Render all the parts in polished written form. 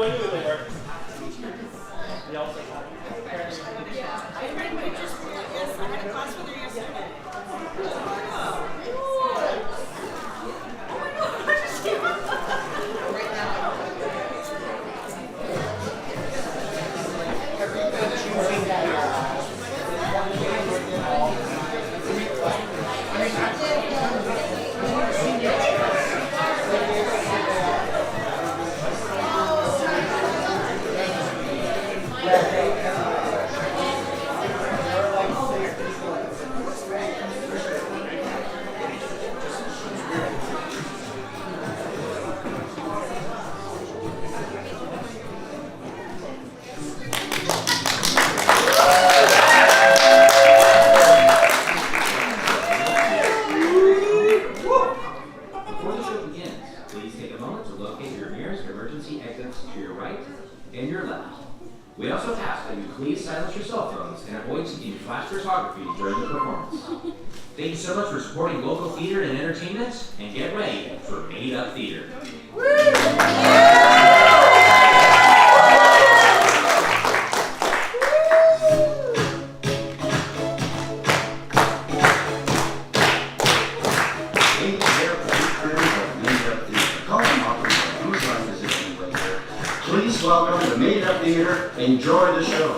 I knew they were. They also I read pictures from yes, I had a class with her yesterday. Oh my god, I just came up. We also ask that you please silence your cell phones and avoid taking flash photography during the performance. Thank you so much for supporting local theater and entertainment, and get ready for Made Up Theater. Please welcome the Made Up Theater. Enjoy the show.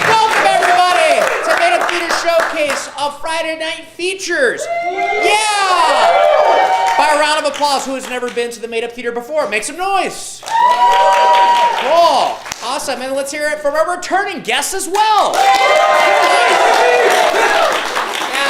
Welcome everybody to Made Up Theater Showcase of Friday Night Features. Yeah! By a round of applause, who has never been to the Made Up Theater before? Make some noise. Cool. Awesome. And let's hear it from our returning guests as well.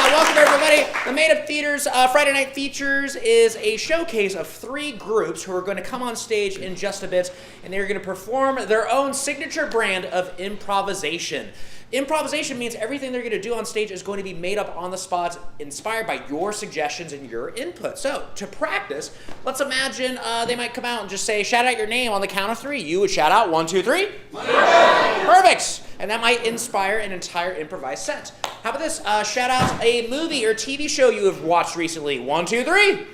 Welcome everybody. The Made Up Theater's Friday Night Features is a showcase of 3 groups who are going to come on stage in just a bit, and they're going to perform their own signature brand of improvisation. Improvisation means everything they're going to do on stage is going to be made up on the spot, inspired by your suggestions and your input. So, to practice, let's imagine they might come out and just say, shout out your name on the count of 3. You would shout out 1, 2, 3. Perfect. And that might inspire an entire improvised set. How about this? Shout out a movie or TV show you have watched recently. 1, 2, 3.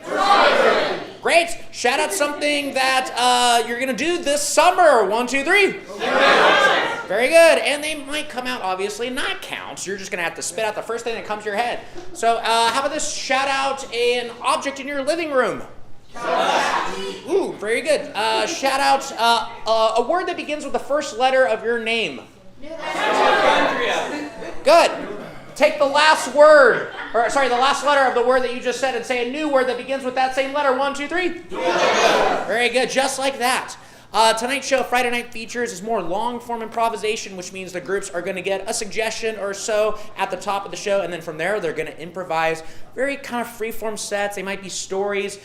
Great. Shout out something that you're going to do this summer. 1, 2, 3. Very good. And they might come out, obviously, not count. You're just going to have to spit out the first thing that comes to your head. So how about this? Shout out an object in your living room. Ooh, very good. Shout out a word that begins with the first letter of your name. Good. Take the last word, or sorry, the last letter of the word that you just said and say a new word that begins with that same letter. 1, 2, 3. Very good. Just like that. Tonight's show, Friday Night Features, is more long-form improvisation, which means the groups are going to get a suggestion or so at the top of the show, and then from there, they're going to improvise very kind of free-form sets. They might be stories.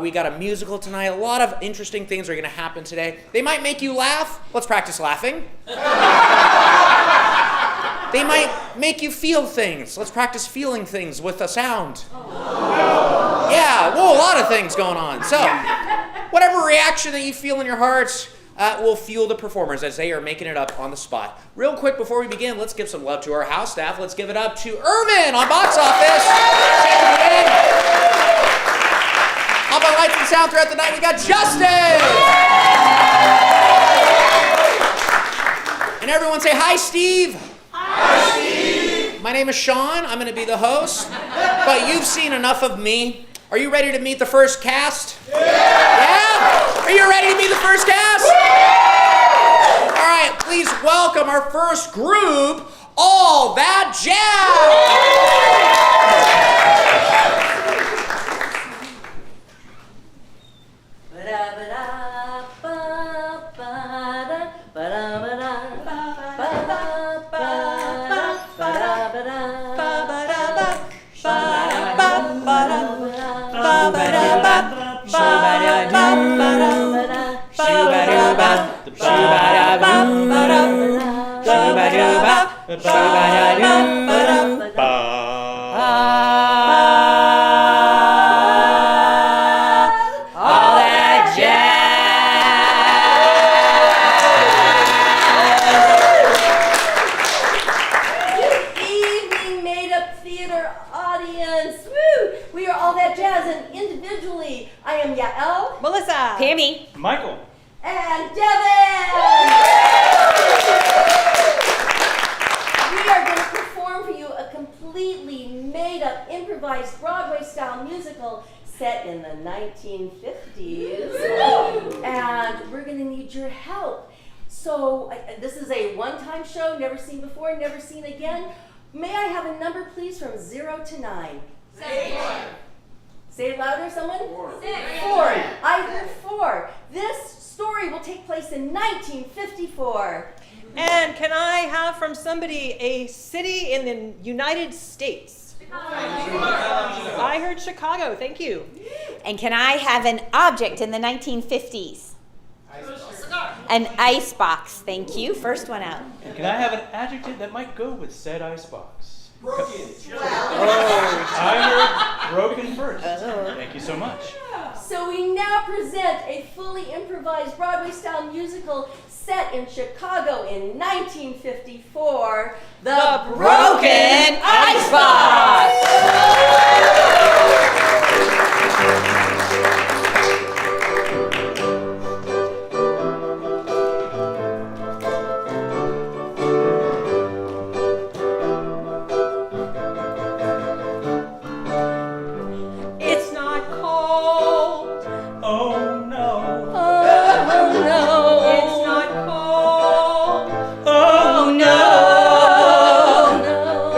We got a musical tonight. A lot of interesting things are going to happen today. They might make you laugh. Let's practice laughing. They might make you feel things. Let's practice feeling things with a sound. Yeah, well, a lot of things going on. So, whatever reaction that you feel in your heart will fuel the performers as they are making it up on the spot. Real quick before we begin, let's give some love to our house staff. Let's give it up to Irvin on box office. Up on lights and sound throughout the night, we got Justin. And everyone say hi, Steve. Hi, Steve. My name is Sean. I'm going to be the host. But you've seen enough of me. Are you ready to meet the first cast? Yeah? Are you ready to meet the first cast? All right, please welcome our first group, All That Good evening, Made Up Theater audience. Woo! We are All That Jazz. as and individually. I am Yael. Melissa. Pammy. Michael. And Devin! We are going to perform for you a completely made-up, improvised Broadway-style musical set in the 1950s. And we're going to need your help. So this is a one-time show, never seen before, never seen again. May I have a number, please, from 0 to 9? 7. Say it louder, someone? 4. 4. I heard 4. This story will take place in 1954. And can I have from somebody a city in the United States? I heard Chicago. Thank you. And can I have an object in the 1950s? An icebox. Thank you. First one out. And can I have an adjective that might go with said icebox? Broken. I heard broken first. Thank you so much. So we now present a fully improvised Broadway-style musical set in Chicago in 1954, The Broken Icebox. It's not cold. Oh no. Oh no! It's not cold. Oh no!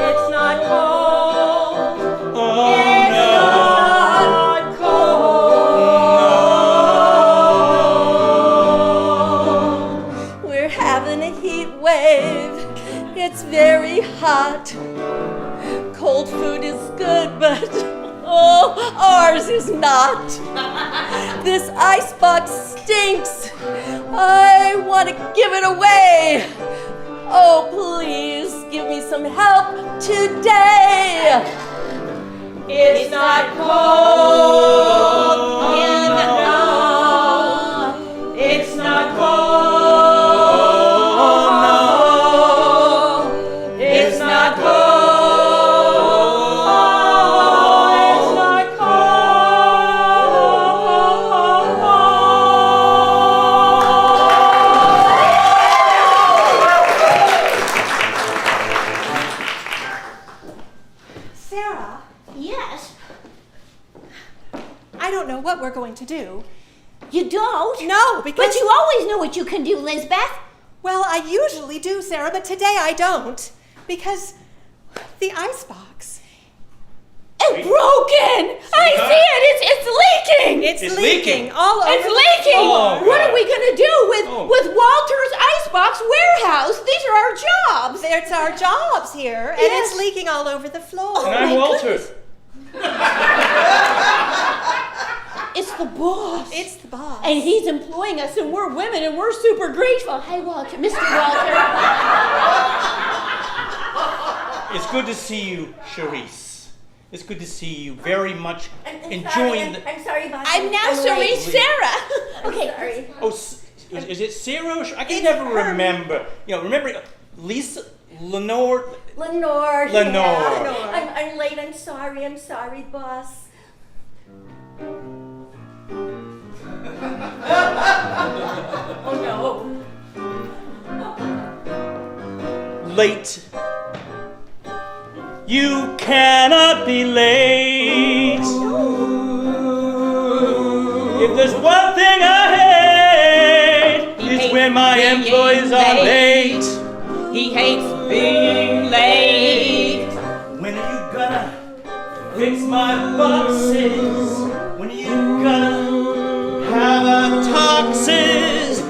It's not cold. Oh It's not cold. We're having a heat wave. It's very hot. Cold food is good, but oh, ours is not. This icebox stinks. I want to give it away. Oh, please give me some help today. It's not cold. It's not cold. It's not cold. It's not Sarah, Yes. I don't know what we're going to do. You don't? No, because... But you always know what you can do, Lizbeth. Well, I usually do, Sarah, but today I don't. Because the icebox. It's broken! I see it! It's leaking! It's It's leaking leaking. all over. It's leaking! Oh, What God. are we gonna do with Oh. Walter's Icebox Warehouse? These are our jobs! It's our jobs here, and Yes. it's leaking all over the floor. And I'm my Walter. goodness. It's the boss. It's the boss. And he's employing us, and we're women, and we're super grateful. Hi, Walter. Mr. Walter. It's good to see you, Charisse. It's good to see you very much I'm enjoying sorry, the... I'm sorry, boss. I'm now late. Cerise Sarah. Okay, sorry. Oh, is it Sarah? I can It's never her. remember. You know, remember Lisa, Lenore? Lenore. Lenore. Yeah. I'm late. I'm sorry, boss. Oh no. Late. You cannot be late. If there's one thing I hate, it's when my employees are late. He hates being late. When are you gonna fix my boxes? When are you gonna have a taxes?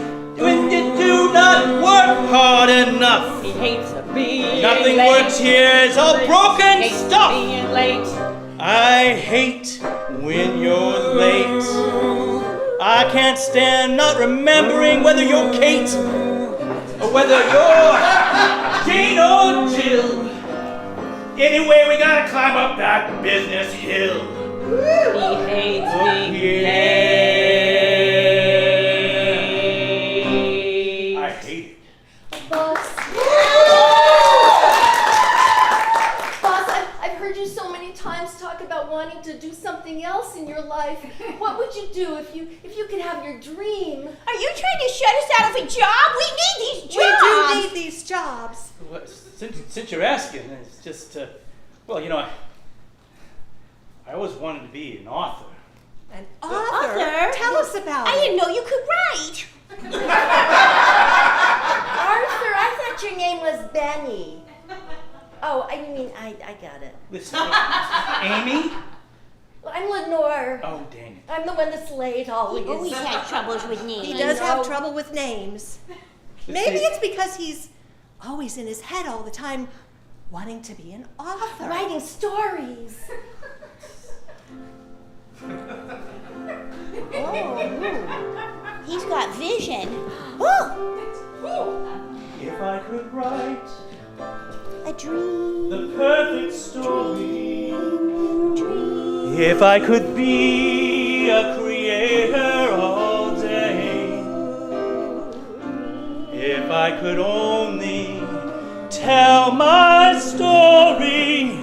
When you do not work hard enough. He hates being Nothing late. works here, it's all broken Hates stuff. being late. I hate when you're late. I can't stand not remembering whether you're Kate or whether you're Jane or Jill. Anyway, we gotta climb up that business hill. He hates being late. I hate it. Boss. Boss, I've heard you so many times talk about wanting to do something else in your life. What would you do if you could have your dream? Are you trying to shut us out of a job? We need these jobs. We do need these jobs. Well, since you're asking, it's just, well, you know, I always wanted to be an author. An author? Tell us about I it. didn't know you could write. Arthur, I thought your name was Benny. Oh, I mean, I got it. Listen, Amy? Well, I'm Lenore. Oh, dang it. I'm the one that's late always. He always had troubles with names. He does have trouble with names. Maybe it's because he's always in his head all the time wanting to be an author. Writing stories. He's got vision. Oh, If I could write a dream. the perfect story, if I could be a creator all day, if I could only tell my story,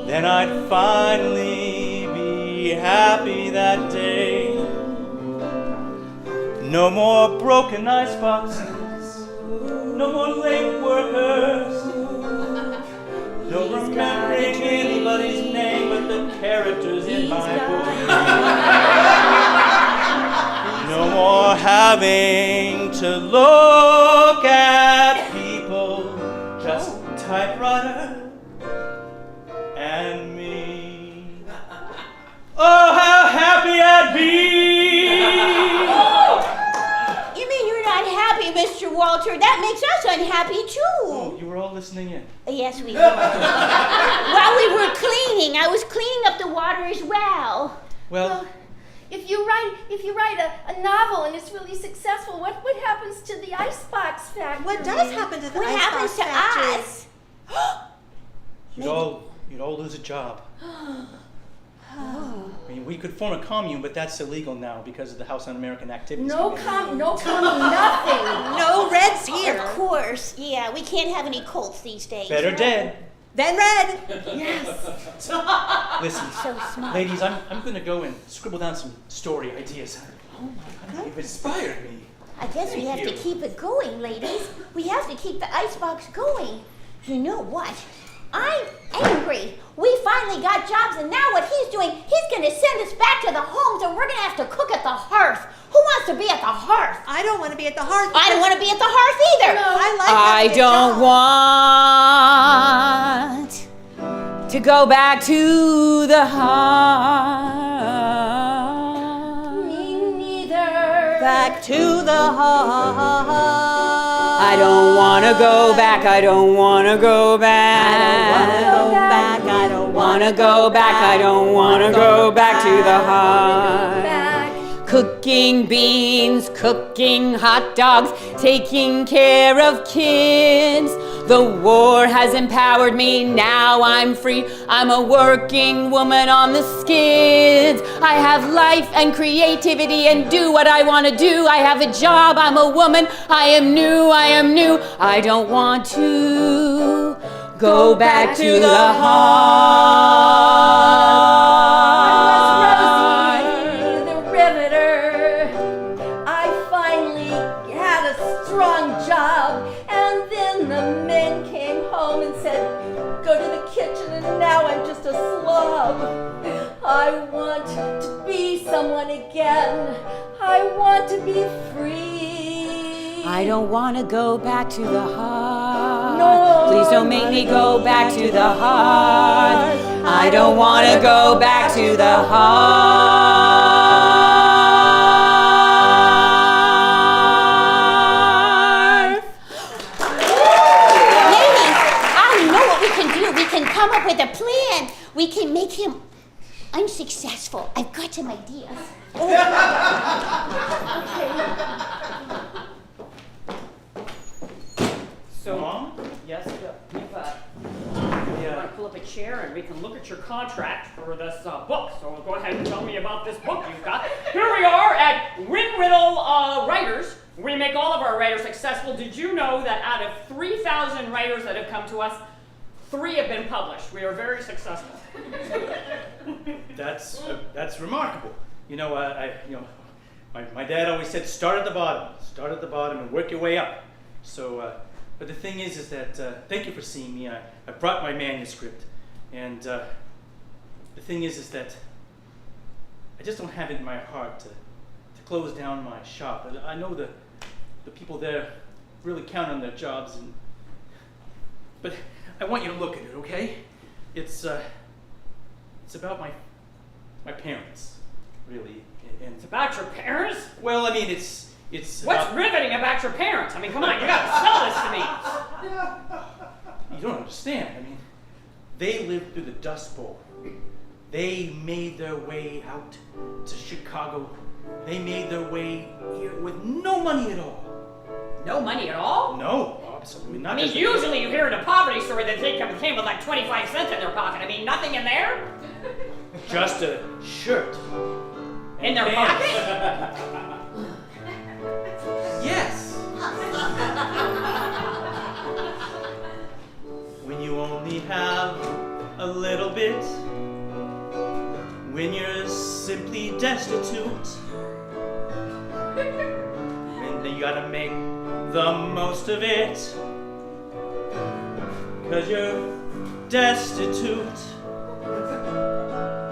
then I'd finally be happy that day. No more broken iceboxes, no more late workers, no remembering anybody's name but the characters in my book. No more having to look at people, just typewriter and me. Oh, how happy I'd be! You mean you're not happy, Mr. Walter? That makes us unhappy too. Oh, you were all listening in. Yes, we were. While we were cleaning, I was cleaning up the water as well. Well, If you write a novel and it's really successful, what happens to the icebox factory? What does happen to the What icebox happens to factory? us? you'd all lose a job. I mean, we could form a commune, but that's illegal now because of the House On-American Activities Committee. Nothing. No reds here. Of course. Yeah, we can't have any cults these days. Better dead. Then red. Listen, So smart. ladies, I'm going to go and scribble down some story ideas. You've inspired me. I guess we have to keep it going, ladies. We have to keep the icebox going. You know what? I'm angry. We finally got jobs, and now what he's doing, he's going to send us back to the homes, and we're going to have to cook at the hearth. Who wants to be at the hearth? I don't want to be at the hearth. I don't want to be at the hearth either. I like I having a don't job. want to go back to the heart. Me neither. Back to the heart. I don't want to go back. I don't want to go back. I don't Want to go back. I don't want to go back to the heart. Cooking beans, cooking hot dogs, taking care of kids. The war has empowered me, now I'm free. I'm a working woman on the skids. I have life and creativity and do what I want to do. I have a job, I'm a woman, I am new. I don't want to go back to the heart. Rosie, the riveter. I finally had a strong job, and then the men came home and said, go to the kitchen, and now I'm just a slob. I want to be someone again. I want to be free. I don't want to go back to the heart. No, Please don't make me go back to the heart. I don't want to go back to the heart. Ladies, I know what we can do. We can come up with a plan. We can make him unsuccessful. I've got some ideas. So, Mom? yes, we've you want to pull up a chair and we can look at your contract for this book. So go ahead and tell me about this book you've got. Here we are at Win Riddle Writers. We make all of our writers successful. Did you know that out of 3,000 writers that have come to us, 3 have been published. We are very successful. That's remarkable. You know, my dad always said, start at the bottom and work your way up. So, but the thing is that, thank you for seeing me. I brought my manuscript, and the thing is that I just don't have it in my heart to close down my shop. I know the people there really count on their jobs, but I want you to look at it, okay? It's about my parents, really. And It's about your parents? well, I mean, it's What's riveting about your parents? I mean, come on, you gotta sell this to me. You don't understand. I mean, they lived through the Dust Bowl. They made their way out to Chicago. They made their way here with no money at all. No money at all? No, absolutely not. I mean, usually you hear in a poverty story that they came with like 25 cents in their pocket. I mean, nothing in there? Just a shirt. In their pants. pocket? Yes. When you only have a little bit, when you're simply destitute, and you gotta make the most of it, 'cause you're destitute.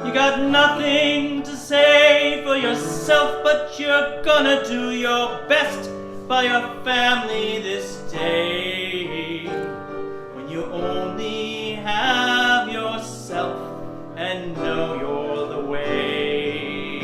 You got nothing to say for yourself, but you're gonna do your best by your family this day. When you only have yourself and know you're the way.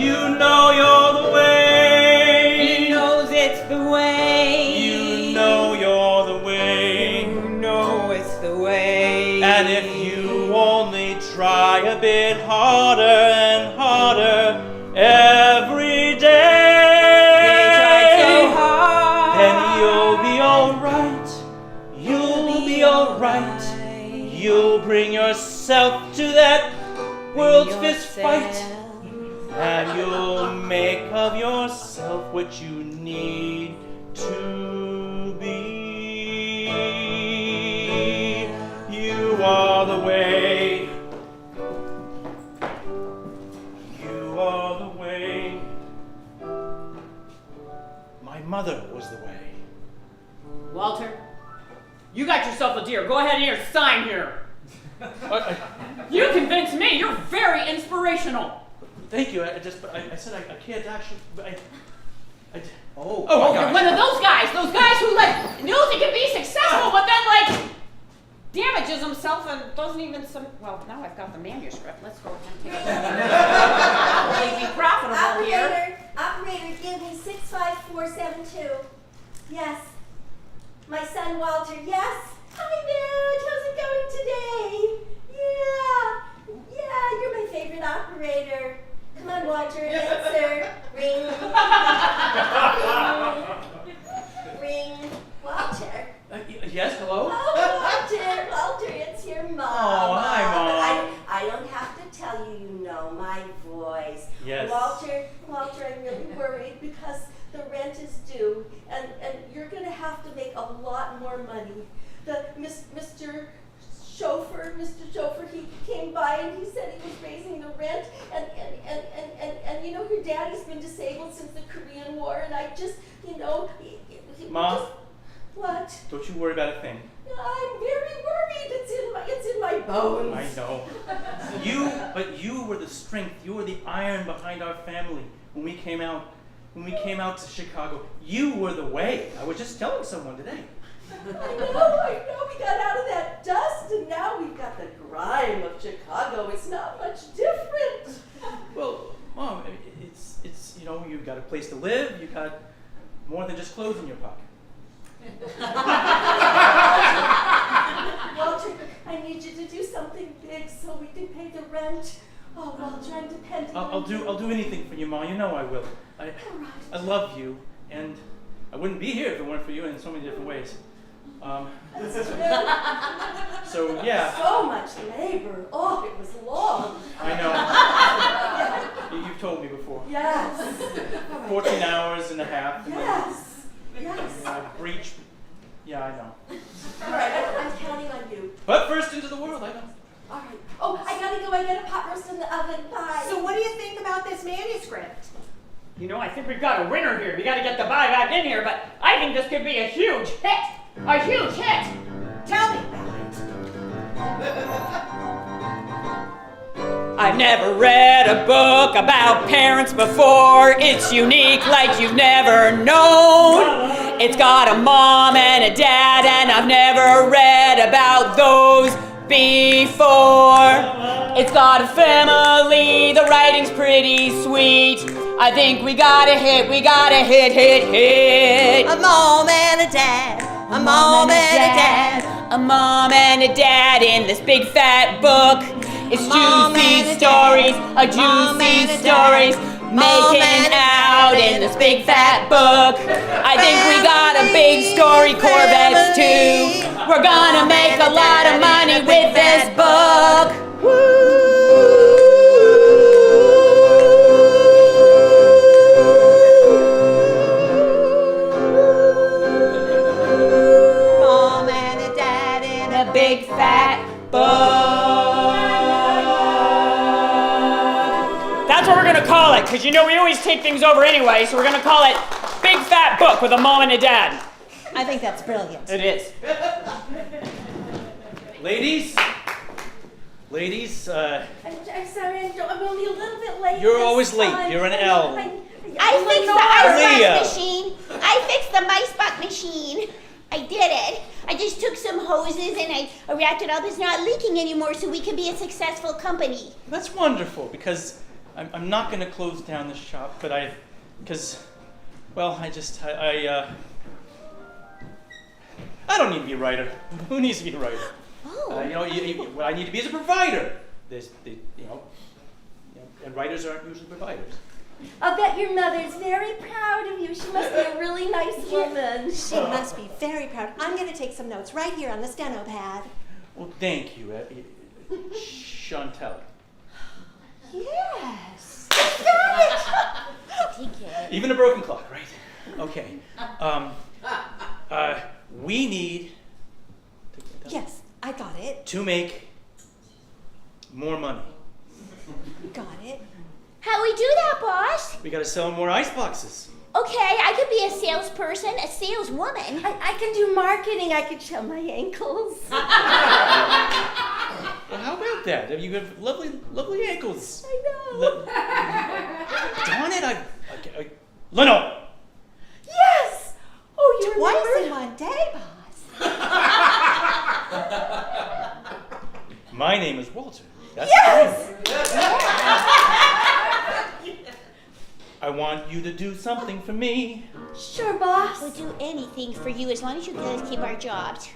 You know you're the way. He knows it's the way. You know you're the way. You know it's the way. And if you only try a bit harder and harder every day, so hard, then you'll be alright. You'll be alright. You'll bring yourself to that world's fist fight, and you'll make of yourself what you need to be. You are the way. You are the way. My mother was the way. Walter, you got yourself a deer. Go ahead and sign here. You convinced me. You're very inspirational. Thank you. I said I can't actually. Oh, you're one of those guys who like knows he can be successful, but then like damages himself and doesn't even well, now I've got the manuscript. Let's go ahead and take it. Hopefully be profitable here. Operator, give me 65472. Yes. My son Walter, yes. Hi there, how's it going today? Yeah, you're my favorite operator. Come on, Walter, answer. Ring. Ring. Walter. Yes, hello? Oh, Walter, it's your mom. Oh, hi, Mom. I don't have to tell you, you know my voice. Yes. Walter, I'm really worried because the rent is due, and you're going to have to make a lot more money. Mr. Chauffeur, he came by and he said he was raising the rent, and you know, your daddy's been disabled since the Korean War, and I just, you know, Mom? What? Don't you worry about a thing. I'm very worried. It's in my bones. I know. But you were the strength. You were the iron behind our family when we came out to Chicago. You were the way. I was just telling someone today. I know. We got out of that dust, and now we've got the grime of Chicago. It's not much different. Well, Mom, it's you know, you've got a place to live. You got more than just clothes in your pocket. Walter, I need you to do something big so we can pay the rent. Oh, Walter, I'm depending on you. I'll do anything for you, Mom. You know I will. I love you, and I wouldn't be here if it weren't for you in so many different ways. That's true. So yeah. So much labor. Oh, it was long. I know. You've told me before. Yes. 14 hours and a half. Yes. Breach. Yeah, I know. All right, You know, I think we've got a winner here. We got to get the buy back in here, but I think this could be a huge hit. A huge hit. Tell me about I've never read a book about parents before. It's unique like you've never known. It's got a mom and a dad, and I've never read about those before. It's got a family, the writing's pretty sweet. I think we got a hit, hit. a mom and a dad, a mom and a dad. A mom and a dad in this big fat book. It's juicy stories, juicy stories, making out in this big fat book. I think we got a big story, Corvettes too. We're gonna make a lot of money with this book. Mom and a dad in A big fat book. That's what we're going to call it, because you know we always take things over anyway, so we're going to call it Big Fat Book with a Mom and a Dad. I think that's brilliant. It is. Ladies, I'm sorry, I'm only a little bit late. you're this always late. time. You're an L. I fixed the Leah. icebox machine. I fixed the icebox machine. I did it. I just took some hoses and I wrapped it up. It's not leaking anymore, so we can be a successful company. That's wonderful, because I'm not going to close down the shop, but I don't need to be a writer. Who needs to be a writer? Oh. What I need to be is a provider. And writers aren't usually providers. I'll bet your mother's very proud of you. She must be a really nice woman. She must be very proud. I'm going to take some notes right here on the steno pad. Well, thank you, Chantel. Yes. Even a broken clock, right? Okay. We need Yes, I got it. to make more money. Got it. How we do that, boss? We got to sell more ice boxes. Okay, I could be a salesperson, a saleswoman. I can do marketing. I can show my ankles. Well, how about that? You have lovely ankles. I know. Darn it! Leno. Yes. Oh, you Twice remember? in one day, boss. My name is Walter. That's Yes. I want you to do something for me. Sure, boss. We'll do anything for you as long as you guys keep our jobs.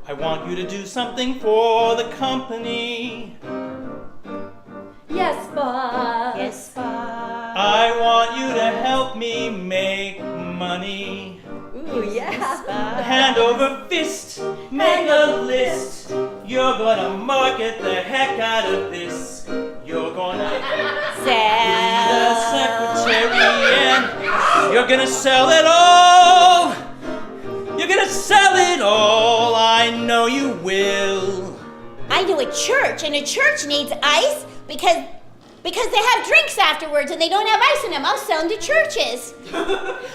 I want you to do something for the company. Yes, boss. Yes, boss. I want you to help me make money. Ooh, yeah. Hand over fist, make a list. You're gonna market the heck out of this. You're gonna be the secretary and you're gonna sell it all. You're gonna sell it all. I know you will. I know a church, and a church needs ice because they have drinks afterwards and they don't have ice in them. I'll sell them to churches.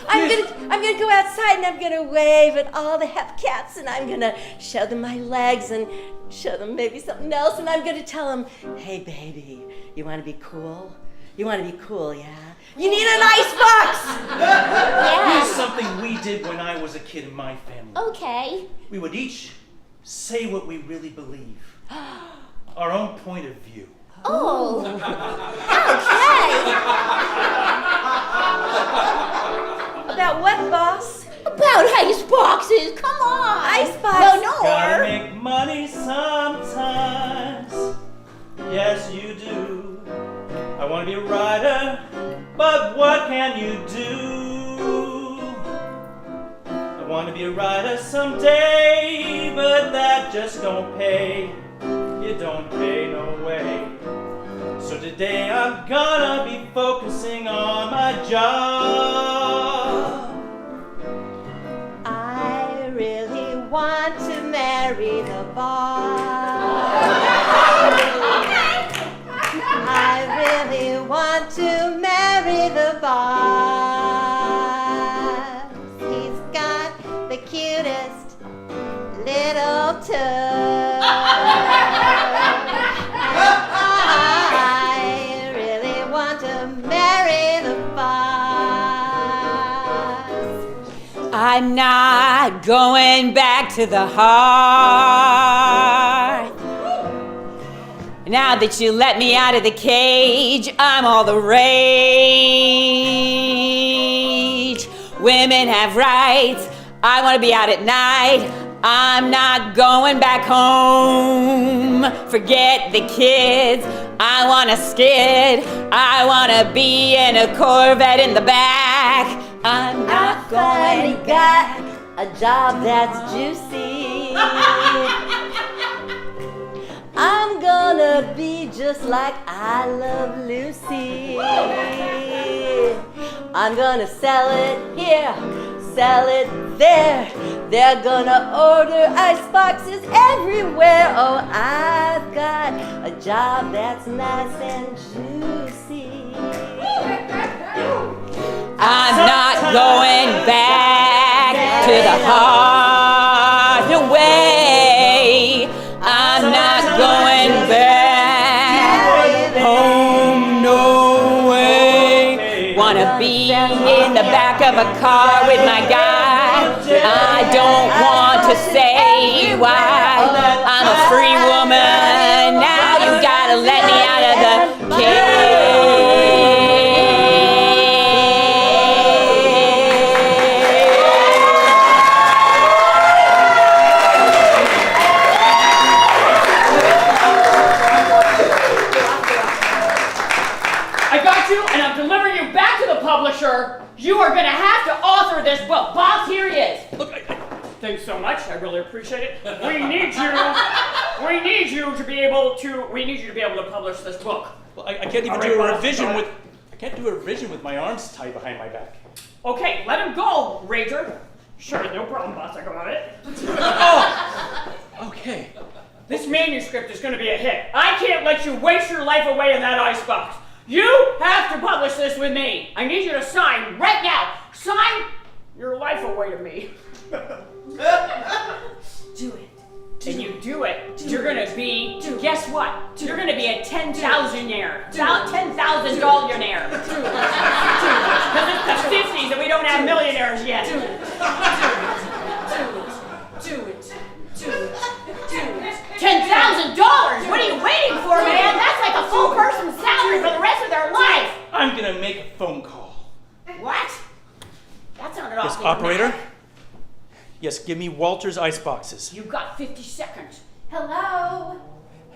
I'm gonna go outside and I'm gonna wave at all the hep cats and I'm gonna show them my legs and show them maybe something else and I'm gonna tell them, hey baby, you wanna be cool? You wanna be cool, yeah? You need an ice box! Here's something we did when I was a kid in my family. Okay. We would each say what we really believe. Our own point of view. Oh. Okay. About what, boss? About ice boxes. Come on. Ice box. Well, no. Gotta make money sometimes. Yes, you do. I want to be a writer, but what can you do? I want to be a writer someday, but that just don't pay. It don't pay no way. So today I'm gonna be focusing on my job. I really want to marry the boss. I really want to marry little tub. I really want to marry the fox. I'm not going back to the hearth. Now that you let me out of the cage, I'm all the rage. Women have rights. I want to be out at night. I'm not going back home. Forget the kids. I want to skid. I want to be in a Corvette in the back. I'm not going back. A job that's juicy. I'm gonna be just like I Love Lucy. I'm gonna sell it here, sell it there. They're gonna order ice boxes everywhere. Oh, I've got a job that's nice and juicy. I'm not going back to the heart away. I'm not going back home, no way. Wanna be in the back of a car with my guy. I don't want to say why. I'm a free woman. Now you gotta let me out of the cage. You are going to have to author this book. Bob, here he is. Look, thanks so much. I really appreciate it. We need you to be able to publish this book. Well, I can't even do a revision with. I can't do a revision with my arms tied behind my back. Okay, let him go, Rager. Sure, no problem, boss. I got it. Oh, okay. This manuscript is going to be a hit. I can't let you waste your life away in that icebox. You have to publish this with me. I need you to sign right now. Sign your life away to me. Do it. And you do it. You're gonna be, guess what? You're gonna be a $10,000-aire. $10,000-millionaire. Because it's the 50s and we don't have millionaires yet. Do it. $10,000? What are you waiting for, man? That's like a full person's salary for the rest of their life. I'm gonna make a phone call. What? That sounded awfully Yes, operator? dramatic. Yes, give me Walter's ice boxes. You've got 50 seconds. Hello?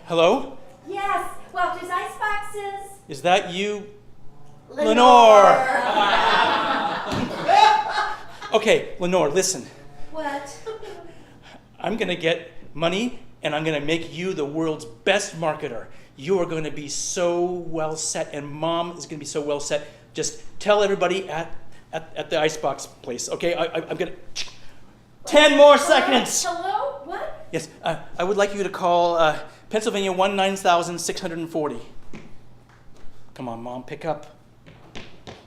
Hello? Yes, Walter's ice boxes. Is that you? Lenore! Okay, Lenore, listen. What? I'm gonna get money and I'm gonna make you the world's best marketer. You are gonna be so well set, and Mom is gonna be so well set. Just tell everybody at the icebox place, okay? I'm gonna... 10 more seconds! Hello? What? Yes, I would like you to call Pennsylvania 19640. Come on, Mom, pick up.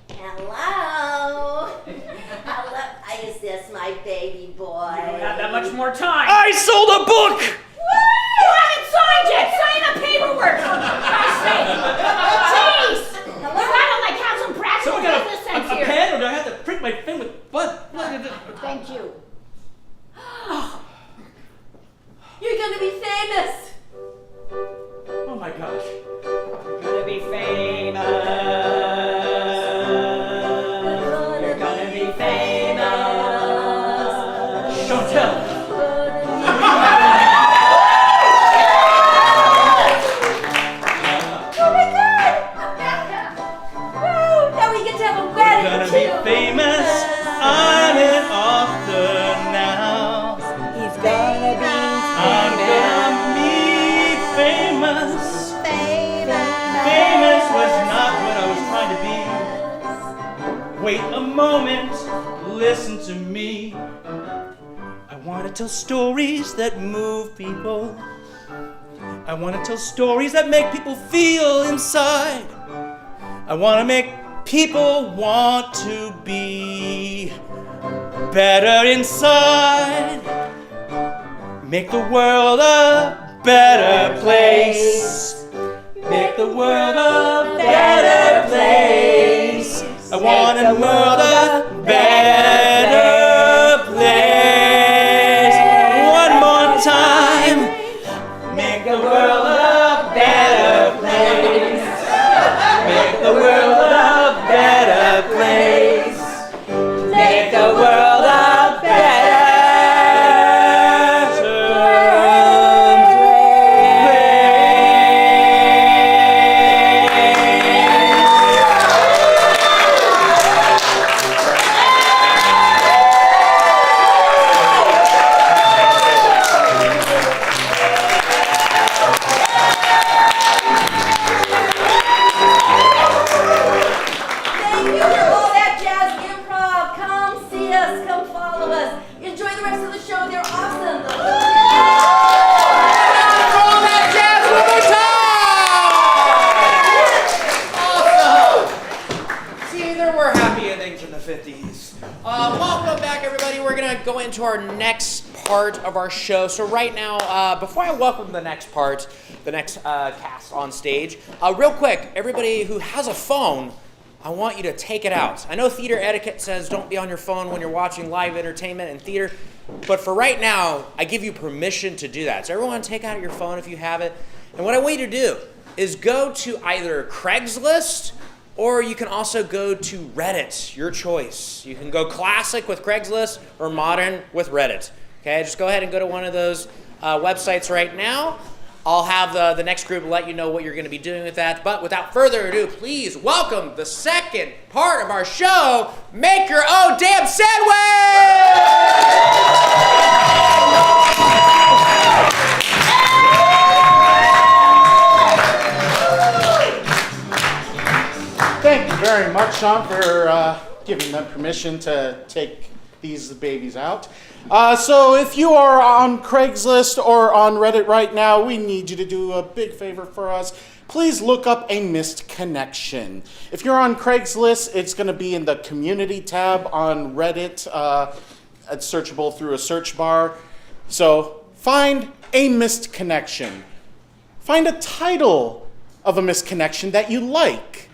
Hello? Is this my baby boy? You don't have that much more time. I sold a book! You haven't signed yet! Sign the paperwork! For Christ's sake! Jeez! You gotta like have some practical business sense a here. pen, or do I have to prick my pen with blood? Thank you. You're gonna be famous. Oh my gosh. You're gonna be famous. You're gonna be famous. Don't tell. Oh my God! Woo! Now we get to have a wedding Gonna too. be famous. I'm an author now. He's gonna be I'm gonna be famous. Famous was not what I was trying to be. Wait a moment, listen to me. I want to tell stories that move people. I want to tell stories that make people feel inside. I want to make people want to be better inside. Make the world a better place. Make the world a better place. I want a world a better place. One more time. Make the world a better place. Make the world a better place. Make the world a better into our next part of our show. So right now, before I welcome the next part, the next cast on stage, real quick, everybody who has a phone, I want you to take it out. I know theater etiquette says don't be on your phone when you're watching live entertainment and theater, but for right now, I give you permission to do that. So everyone take out your phone if you have it. And what I want you to do is go to either Craigslist or you can also go to Reddit, your choice. You can go classic with Craigslist or modern with Reddit. Okay, just go ahead and go to one of those websites right now. I'll have the next group let you know what you're going to be doing with that. But without further ado, please welcome the second part of our show, Make Your Own Damn Thank you very much, Sean, for giving them permission to take these babies out. So if you are on Craigslist or on Reddit right now, we need you to do a big favor for us. Please look up a missed connection. If you're on Craigslist, it's going to be in the community tab on Reddit. It's searchable through a search bar. So find a missed connection. Find a title of a missed connection that you like.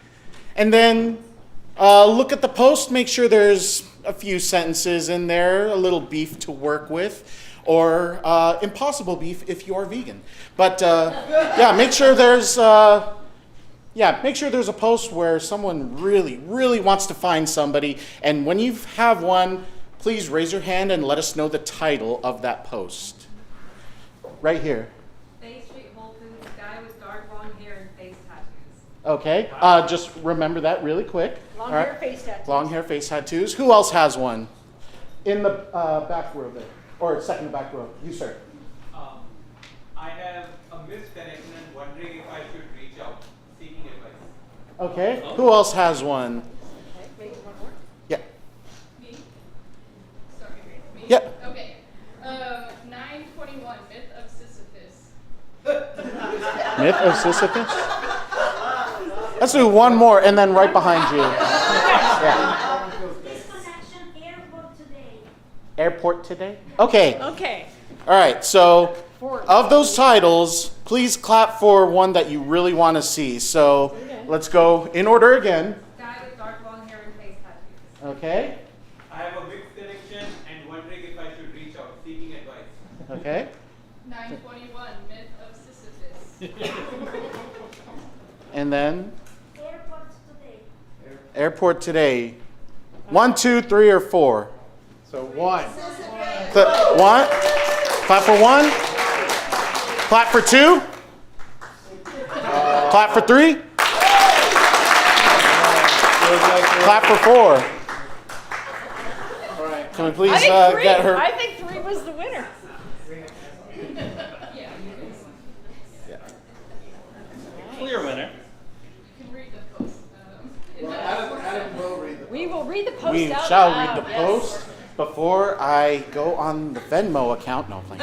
And then look at the post, make sure there's a few sentences in there, a little beef to work with, or impossible beef if you are vegan. But yeah, make sure there's a post where someone really wants to find somebody. And when you have one, please raise your hand and let us know the title of that post. Right here. Bay Street Whole Foods, guy with dark blonde hair and face tattoos. Okay, just remember that really quick. Long hair, face tattoos. Long hair, face tattoos. Who else has one? In the back row there, or second to back row. You, sir. I have a missed connection and wondering if I should reach out, seeking advice. Okay, who else has one? Okay, maybe one more. Yeah. Me? Sorry, me? Yeah. Okay. 921, Myth of Sisyphus. Myth of Sisyphus? Let's do one more, and then right behind you. Yeah. Disconnection, airport today. Airport today? Okay. Okay. All right, so of those titles, please clap for one that you really want to see. So let's go in order again. Guy with dark blonde hair and face tattoos. Okay. I have a mixed connection and wondering if I should reach out, seeking advice. Okay. 921, Myth of Sisyphus. And then Airport today. airport today. 1, 2, 3, or 4. So 1. One. Clap for 1. Clap for 2. Clap for 3. Clap for 4. All right. Can we please I think 3. get her? I think 3 was the winner. Clear winner. You can read the post. Adam will read the We will read the post We out shall loud. read the Yes. post before I go on the Venmo account. No, I'm playing.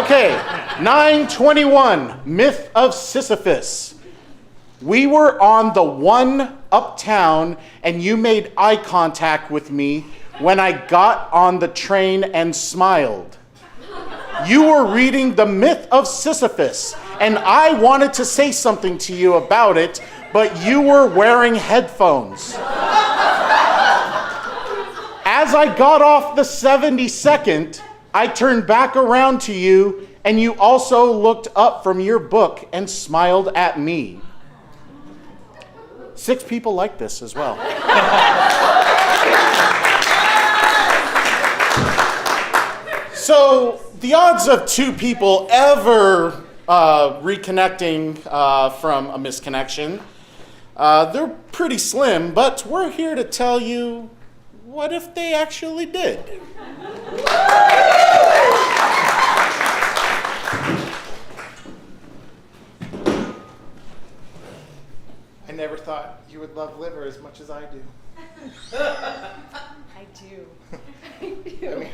Okay, 921, Myth of Sisyphus. We were on the one uptown, and you made eye contact with me when I got on the train and smiled. You were reading The Myth of Sisyphus, and I wanted to say something to you about it, but you were wearing headphones. As I got off the 72nd, I turned back around to you, and you also looked up from your book and smiled at me. 6 people like this as well. So the odds of 2 people ever reconnecting from a misconnection, they're pretty slim, but we're here to tell you, what if they actually did? I never thought you would love liver as much as I do. I do. I do. I mean,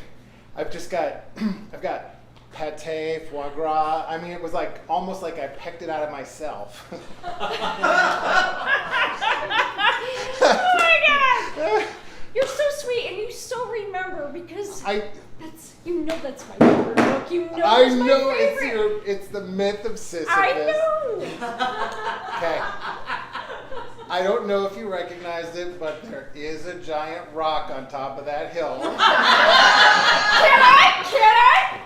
I've got pate, foie gras. I mean, it was like almost like I pecked it out of myself. Oh my God! You're so sweet, and you so remember because that's my favorite book. You know I it's my know favorite. it's the Myth of Sisyphus. I know. Okay. I don't know if you recognized it, but there is a giant rock on top of that hill. Can I?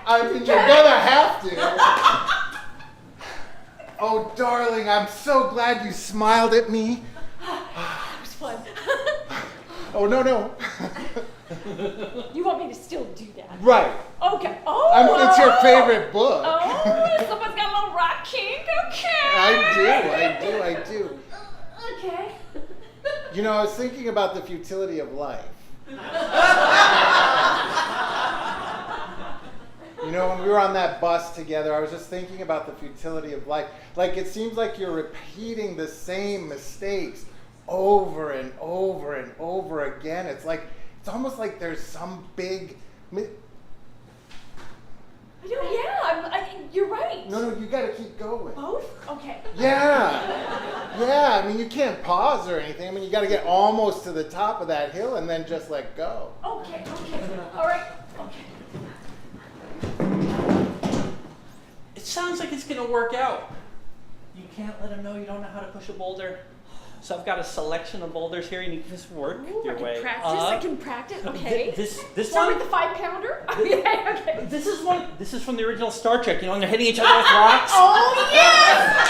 I mean, you're gonna have to. Oh, darling, I'm so glad you smiled at me. That was fun. Oh, no. You want me to still do that? Right. Okay. Oh. I mean, it's your favorite book. Oh, someone's got a little rock kink. Okay. I do. Okay. You know, I was thinking about the futility of life. You know, when we were on that bus together, I was just thinking about the futility of life. Like, it seems like you're repeating the same mistakes over and over and over again. It's almost like there's some big... You're right. No, you gotta keep going. Both? Okay. Yeah, I mean, you can't pause or anything. I mean, you gotta get almost to the top of that hill and then just let go. Okay. All right. Okay. It sounds like it's gonna work out. You can't let him know you don't know how to push a boulder. So I've got a selection of boulders here, and you can just work your way up. I can practice. Okay. This Start one. with the 5-pounder. Okay. This is one. This is from the original Star Trek. You know, when they're hitting each other with rocks. Oh yes!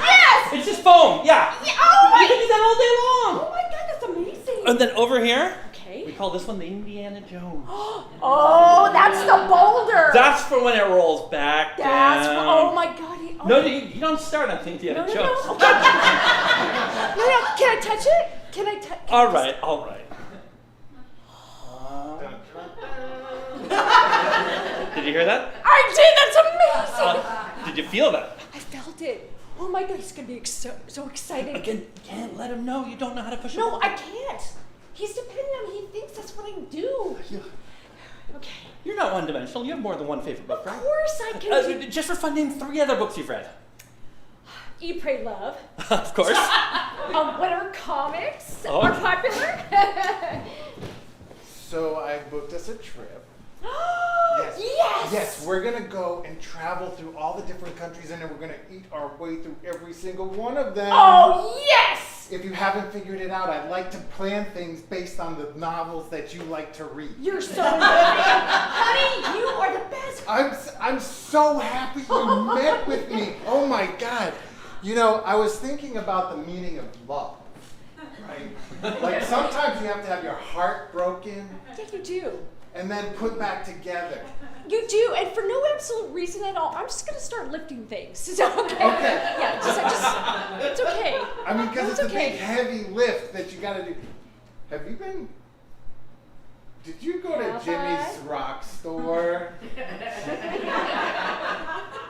Yes! It's just foam. Yeah. Oh my! You can do that all day long. Oh my God, that's amazing. And then over here, okay, we call this one the Indiana Jones. Oh, that's the boulder. That's for when it rolls back down. Oh my God. No, you don't start on the Indiana Jones. No. Okay. No. Can I touch it? Can I touch? All right. Did you hear that? I did. That's amazing. Did you feel that? I felt it. Oh my God, he's gonna be so excited. Again, you can't let him know you don't know how to push a No, boulder. I can't. He's dependent on me. He thinks that's what I do. Okay. You're not one-dimensional. You have more than one favorite book, right? Of course I can. Just for fun, name 3 other books you've read. Eat, Pray, Love. Of course. Whatever comics Oh. are popular. So I booked us a trip. Yes, we're gonna go and travel through all the different countries, and then we're gonna eat our way through every single one of them. Oh, yes! If you haven't figured it out, I'd like to plan things based on the novels that you like to read. You're so honey, you are the best. I'm so happy you met with me. Oh my God. You know, I was thinking about the meaning of love, right? Like sometimes you have to have your heart broken. Yeah, you do. And then put back together. You do, and for no absolute reason at all. I'm just gonna start lifting things. So, okay. Yeah, just it's okay. I mean, because it's a okay. big, heavy lift that you got to do. Did you go to Jimmy's Rock Store?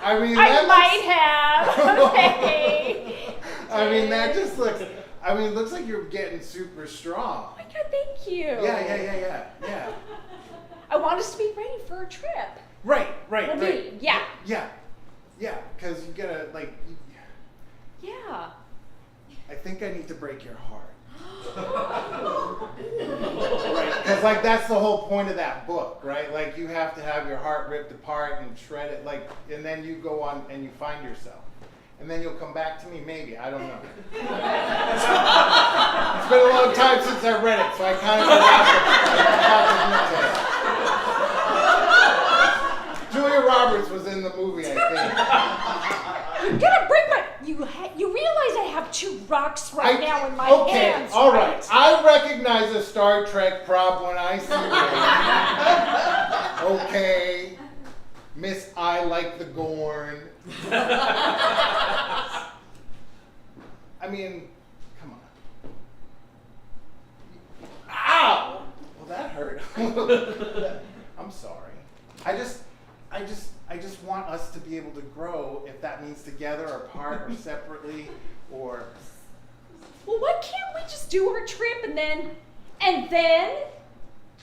I mean, I might have. Okay. I mean, that just looks. I mean, it looks like you're getting super strong. Oh my God, thank you. Yeah. I want us to be ready for a trip. Right. Yeah. Yeah, because you gotta, like... Yeah. I think I need to break your heart. Because like that's the whole point of that book, right? Like you have to have your heart ripped apart and shred it, like, and then you go on and you find yourself. And then you'll come back to me, maybe, I don't know. It's been a long time since I read it, so I kind of forgot the details. Julia Roberts was in the movie, I think. You gotta bring my. You realize I have 2 rocks right now in my hands. All right. I recognize a Star Trek prop when I see one. Okay. Miss I like the Gorn. I mean, come on. Ow! Well, that hurt. I'm sorry. I just want us to be able to grow, if that means together, or apart, or separately, or... Well, why can't we just do our trip and then?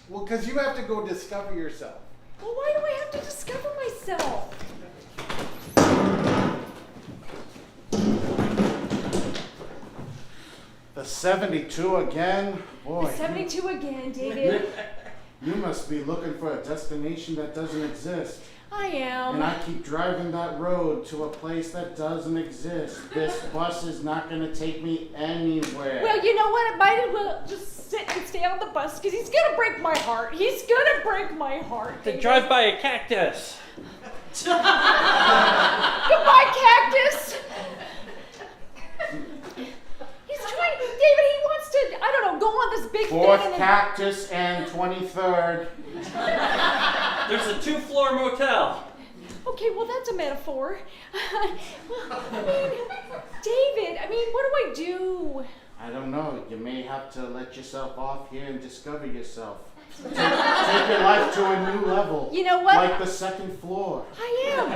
Well, because you have to go discover yourself. Well, why do I have to discover myself? The 72 again? Boy. The 72 again, David. You must be looking for a destination that doesn't exist. I am. And I keep driving that road to a place that doesn't exist. This bus is not going to take me anywhere. Well, you know what? I might as well just sit and stay on the bus because he's going to break my heart. He's going to break my heart. They drive by a cactus. Goodbye, cactus. He's trying, David, he wants to, I don't know, go on this big Fourth thing. cactus and 23rd. There's a 2-floor motel. Okay, well, that's a metaphor. David, what do I do? I don't know. You may have to let yourself off here and discover yourself. Take your life to a new level. You know what? Like the 2nd floor. I am.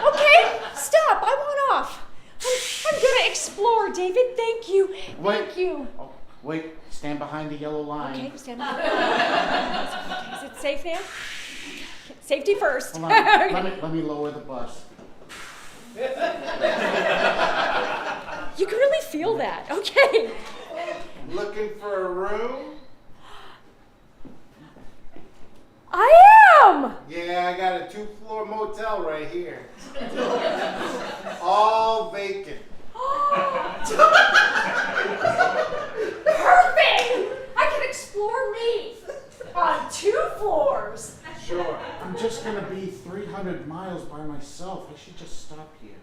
Okay, stop. I want off. I'm gonna explore, David. Thank you. Thank you. Oh, wait, stand behind the yellow line. Okay, stand behind. Is it safe now? Safety first. Hold on. let me lower the bus. You can really feel that. Okay. Looking for a room? I am! Yeah, I got a 2-floor motel right here. All vacant. Perfect! I can explore me on 2 floors. Sure. I'm just going to be 300 miles by myself. I should just stop here.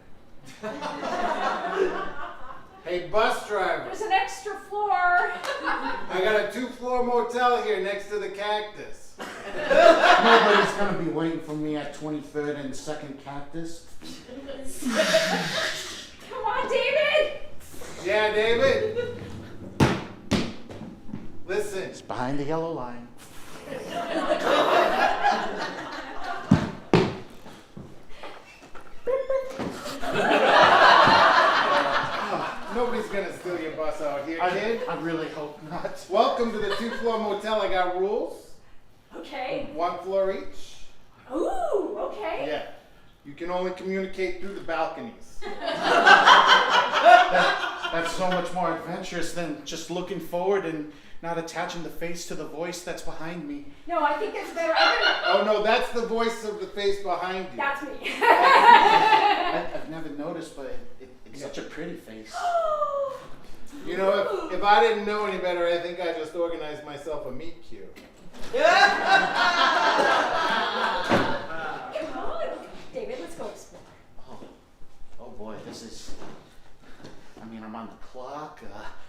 Hey, bus driver. There's an extra floor. I got a 2-floor motel here next to the cactus. Nobody's going to be waiting for me at 23rd and 2nd Cactus. Come on, David. Yeah, David. Listen. It's behind the yellow line. Nobody's gonna steal your bus out here, kid. I really hope not. Welcome to the 2-floor motel. I got rules. Okay. 1 floor each. Ooh, okay. Yeah. You can only communicate through the balconies. That's so much more adventurous than just looking forward and not attaching the face to the voice that's behind me. No, I think that's better. Oh no, that's the voice of the face behind you. That's me. I've never noticed, but it's such a pretty face. You know, if I didn't know any better, I think I just organized myself a meet cute. Come on, David, let's go explore. Oh boy, this is. I'm on the clock.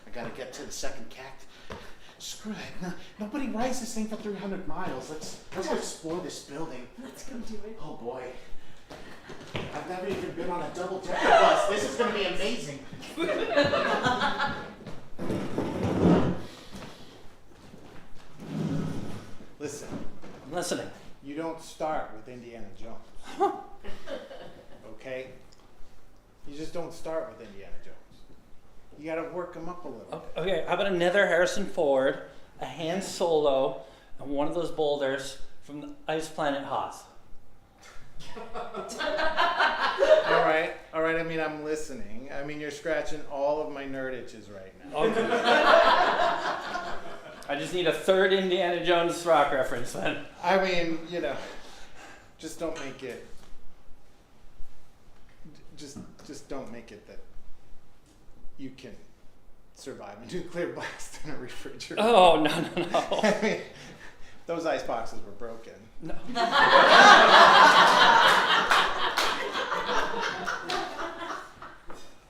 I gotta get to the 2nd Cactus. Screw it. No, nobody rides this thing for 300 miles. Let's go explore this building. Let's go do it. Oh boy. I've never even been on a double-decker bus. This is gonna be amazing. Listen. I'm listening. You don't start with Indiana Jones. Okay? You just don't start with Indiana Jones. You gotta work them up a little. Okay, how about another Harrison Ford, a Han Solo, and one of those boulders from the Ice Planet Hoth? All right. right? I mean, I'm listening. I mean, you're scratching all of my nerd itches right now. Okay. I just need a third Indiana Jones rock reference then. I mean, just don't make it. Just don't make it that you can survive a nuclear blast in a refrigerator. Oh, no. I mean, those ice boxes were broken. No.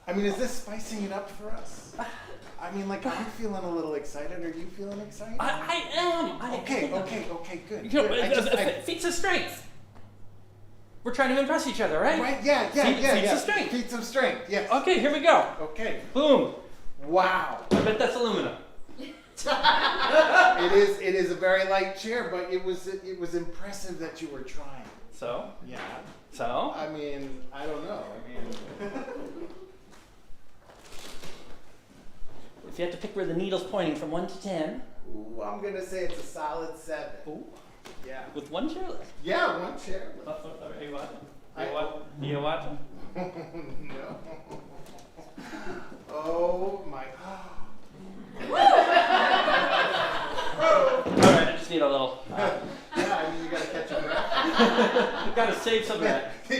I mean, is this spicing it up for us? I mean, like, I'm feeling a little excited. Are you feeling excited? I am. Okay, good. You know, good. feats of strength. We're trying to impress each other, right? Right, yeah. Feats of strength. Feats of strength, yes. Okay, here we go. Okay. Boom. Wow. I bet that's aluminum. It is a very light chair, but it was impressive that you were trying. So? Yeah. So? I mean, I don't know. If you had to pick where the needle's pointing from 1 to 10. Ooh, I'm gonna say it's a solid 7. Ooh. Yeah. With one chair left? Yeah, one chair. Are you watching? You watching? No. Oh my. Alright, I just need a little. Yeah, I mean, you gotta catch your breath. Gotta save some of that. I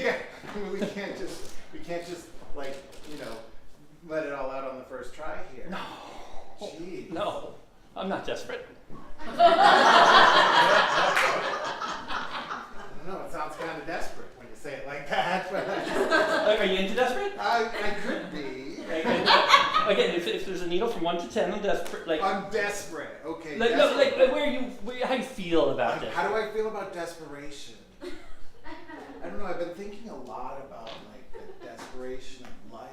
mean, we can't just like, let it all out on the first try here. No. Jeez. No. I'm not desperate. I don't know, it sounds kind of desperate when you say it like that. But Are you into desperate? I could be. Again, if there's a needle from 1 to 10, I'm desperate. I'm desperate. Okay. Like, desperate. No, like how you feel about this? How do I feel about desperation? I don't know. I've been thinking a lot about like the desperation of life.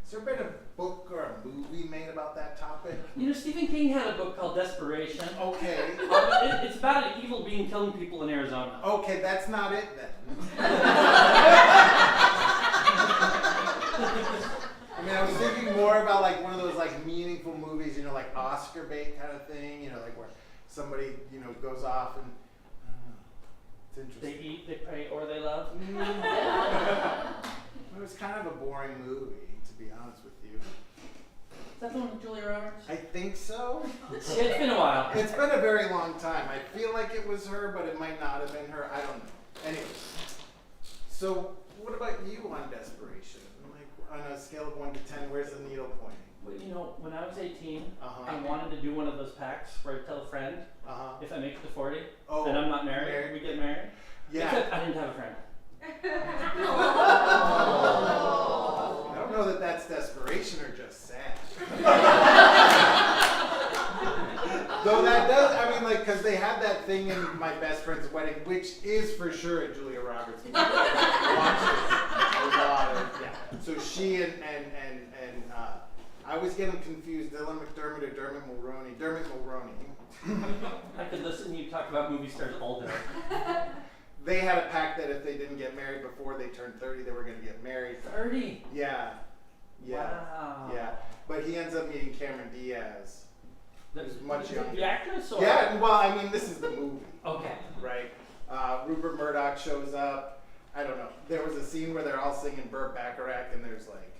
Has there been a book or a movie made about that topic? Stephen King had a book called Desperation. Okay. It's about an evil being killing people in Arizona. Okay, that's not it then. I mean, I was thinking more about like one of those like meaningful movies, like Oscar bait kind of thing, like where somebody, goes off and it's interesting. They eat, they pray, or they love. It was kind of a boring movie, to be honest with you. Is that the one with Julia Roberts? I think so. Yeah, it's been a while. It's been a very long time. I feel like it was her, but it might not have been her. I don't know. Anyway, so what about you on desperation? Like on a scale of 1 to 10, where's the needle pointing? Well, when I was 18, I wanted to do one of those pacts where I tell a friend, if I make it to 40, then I'm not married. We get married. Yeah. Except I didn't have a friend. I don't know that that's desperation or just sad. Though that does, I mean, like, because they had that thing in my best friend's wedding, which is for sure a Julia Roberts movie. So she and I was getting confused, Dylan McDermott or Dermot Mulroney. Dermot Mulroney. I could listen to you talk about movie stars all day. They had a pact that if they didn't get married before they turned 30, they were going to get married. 30? Yeah. Wow. Yeah. But he ends up meeting Cameron Diaz. Who's much younger. The actress? Or? Yeah, well, I mean, this is the movie. Okay. Right? Rupert Murdoch shows up. I don't know. There was a scene where they're all singing Burt Bacharach, and there's like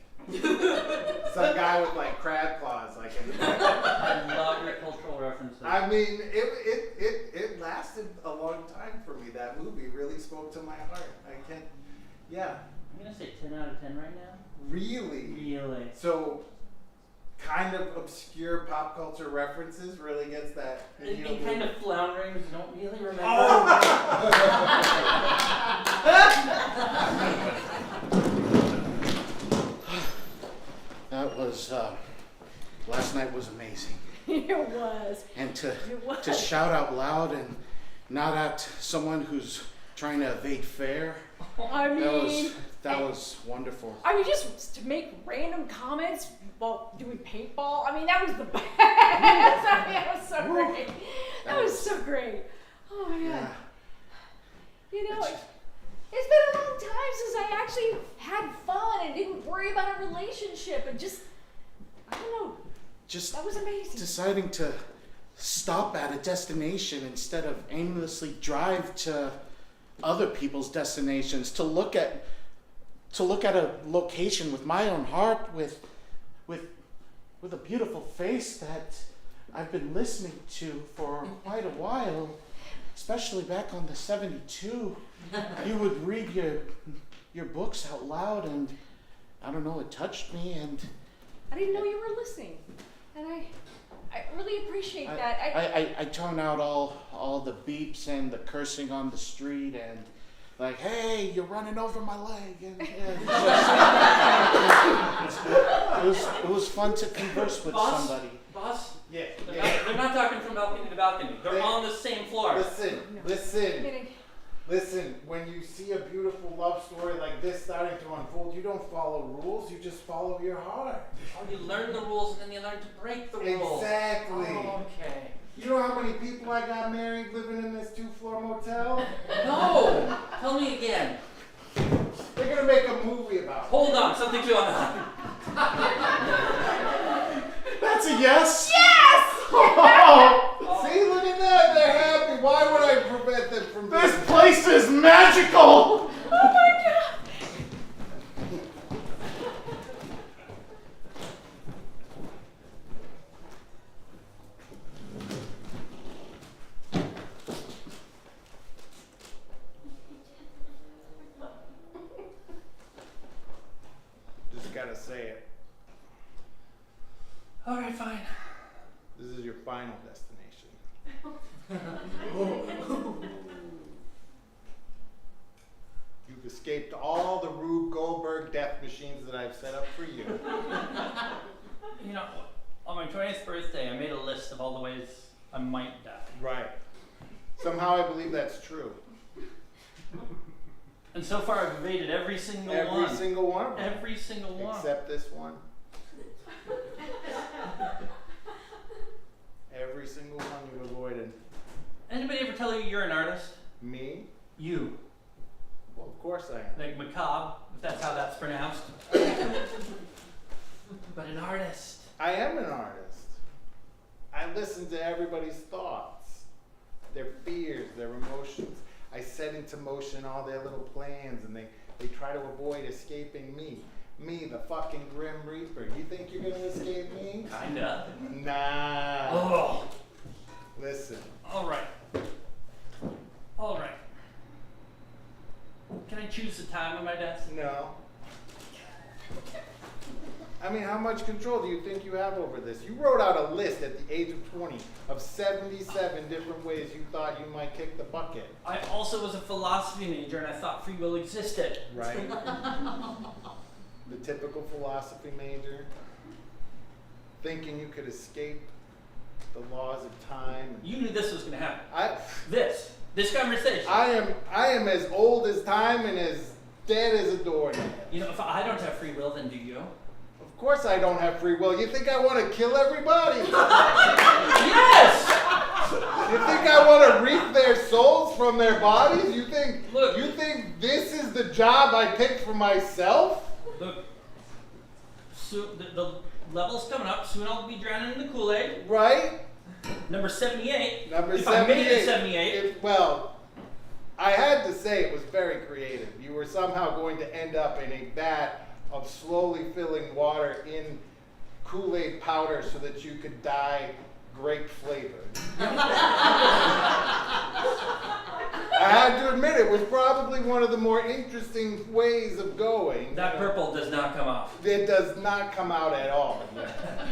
some guy with like crab claws, like in the back. I love your cultural references. I mean, it lasted a long time for me. That movie really spoke to my heart. I can't. Yeah. I'm gonna say 10 out of 10 right now. Really? Really. So, kind of obscure pop culture references really gets that. And kind of floundering because you don't really remember. Oh. That was, last night was amazing. It was. And to shout out loud and not at someone who's trying to evade fare. I mean, that was wonderful. I mean, just to make random comments while doing paintball. I mean, that was the best. I mean, that was so great. That was so great. Oh my god. You know, it's been a long time since I actually had fun and didn't worry about a relationship and just, I don't know. That was amazing. Deciding to stop at a destination instead of aimlessly drive to other people's destinations, to look at a location with my own heart, with a beautiful face that I've been listening to for quite a while, especially back on the 72. You would read your books out loud, and I don't know, it touched me, and I didn't know you were listening, and I really appreciate that. I tone out all the beeps and the cursing on the street, and like, hey, you're running over my leg, and it was fun to converse with somebody. Boss? Yeah. They're not talking from balcony to balcony. They're on the same floor. Listen, when you see a beautiful love story like this starting to unfold, you don't follow rules, you just follow your heart. Oh, you learn the rules and then you learn to break the rules. Exactly. Oh, okay. You know how many people I got married living in this 2-floor motel? No! Tell me again. They're gonna make a movie about it. Hold on, something's going on. That's a yes! Yes! Oh, see, look at that, they're happy. Why would I prevent them from being... This place is magical! Oh my God! Just gotta say it. All right, fine. This is your final destination. You've escaped all the Rube Goldberg death machines that I've set up for you. You know, on my 20th birthday, I made a list of all the ways I might die. Right. Somehow I believe that's true. And so far, I've evaded every single one. Every single one of them. Every single one. Except this one. Every single one you've avoided. Anybody ever tell you you're an artist? Me? You. Well, of course I am. Like macabre, if that's how that's pronounced. But an artist. I am an artist. I listen to everybody's thoughts, their fears, their emotions. I set into motion all their little plans, and they try to avoid escaping me. Me, the fucking Grim Reaper. You think you're gonna escape me? Kinda. Nah. Oh. Listen. All right. All right. Can I choose the time of my death? No. I mean, how much control do you think you have over this? You wrote out a list at the age of 20 of 77 different ways you thought you might kick the bucket. I also was a philosophy major, and I thought free will existed. Right. The typical philosophy major, thinking you could escape the laws of time. You knew this was going to happen. This conversation. I am as old as time and as dead as a doornail. You know, if I don't have free will, then do you? Of course I don't have free will. You think I want to kill everybody? Yes! You think I want to reap their souls from their bodies? You think this is the job I picked for myself? Look, soon, the level's coming up. Soon I'll be drowning in the Kool-Aid. Right? Number 78. Number if 78. I made it 78. Well, I had to say it was very creative. You were somehow going to end up in a vat of slowly filling water in Kool-Aid powder so that you could die grape flavored. I had to admit it was probably one of the more interesting ways of going. That purple does not come off. It does not come out at all.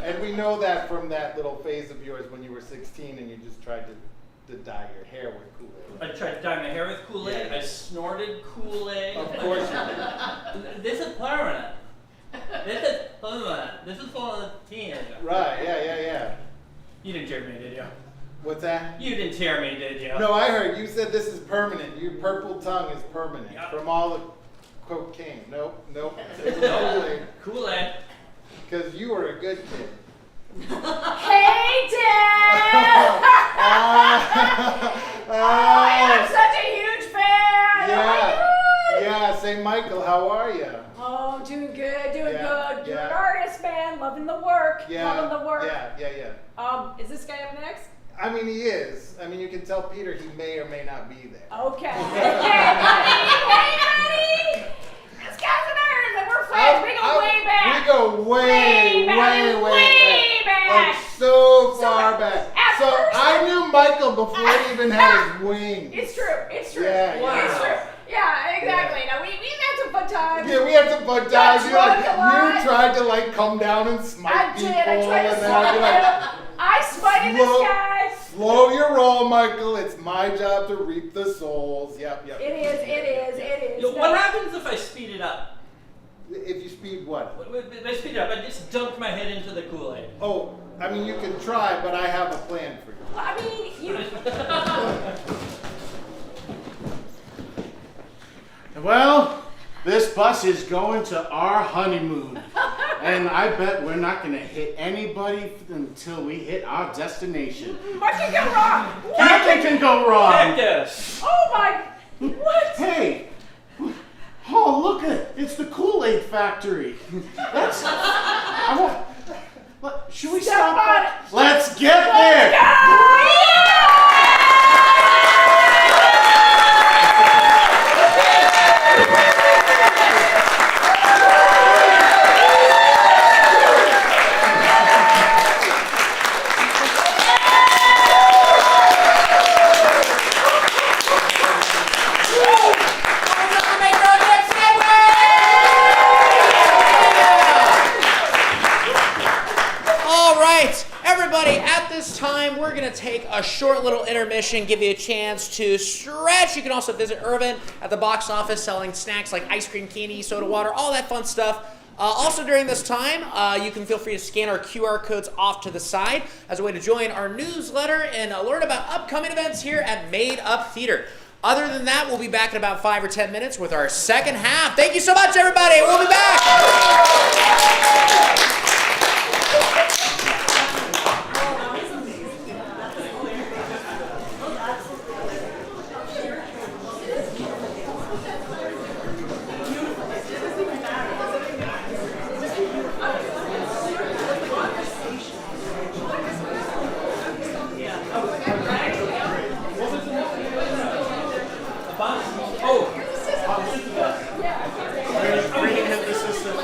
And we know that from that little phase of yours when you were 16 and you just tried to dye your hair with Kool-Aid. I tried to dye my hair with Kool-Aid. Yeah. I snorted Kool-Aid. Of course you did. This is permanent. This is permanent. This is for the team. Right, yeah. You didn't hear me, did you? What's that? You didn't hear me, did you? No, I heard. You said this is permanent. Your purple tongue is permanent. Yep. From all the cocaine. Nope. Kool-Aid. Kool-Aid. Because you were a good kid. Hey, Dad! I am such a huge fan! How are you? Yeah, say Michael, how are you? Oh, doing good, Yeah, good. You're yeah. an artist, man. Loving the work. Yeah, Loving the work. yeah. Is this guy up next? I mean, he is. I mean, you can tell Peter he may or may not be there. Okay. Hey, buddy! It's cousin Ernst, and we're friends. We go way back. We go way back. Like so far back. So I knew Michael before he even had his wings. It's true. It's true. Yeah, wow. It's true. Yeah, exactly. Now we had some fun times. Yeah, we had some fun times. You tried to like come down and smite people. I tried to smite him. I smited this guy. Slow your roll, Michael. It's my job to reap the souls. Yep. It is. Yo, what happens if I speed it up? If you speed what? If I speed it up, I just dunk my head into the Kool-Aid. Oh, I mean, you can try, but I have a plan for you. Well, I mean, you. Well, this bus is going to our honeymoon. And I bet we're not going to hit anybody until we hit our destination. What can go wrong? Nothing can go wrong. Cactus. Oh my. What? Hey. Oh, look at it. It's the Kool-Aid factory. That's. I won't. Should we stop? On it. Let's get there. Everybody, at this time, we're going to take a short little intermission, give you a chance to stretch. You can also visit Irvin at the box office selling snacks like ice cream, candy, soda water, all that fun stuff. Also during this time, you can feel free to scan our QR codes off to the side as a way to join our newsletter and learn about upcoming events here at Made Up Theater. Other than that, we'll be back in about 5 or 10 minutes with our second half. Thank you so much, everybody. We'll be back. Bringing him the system.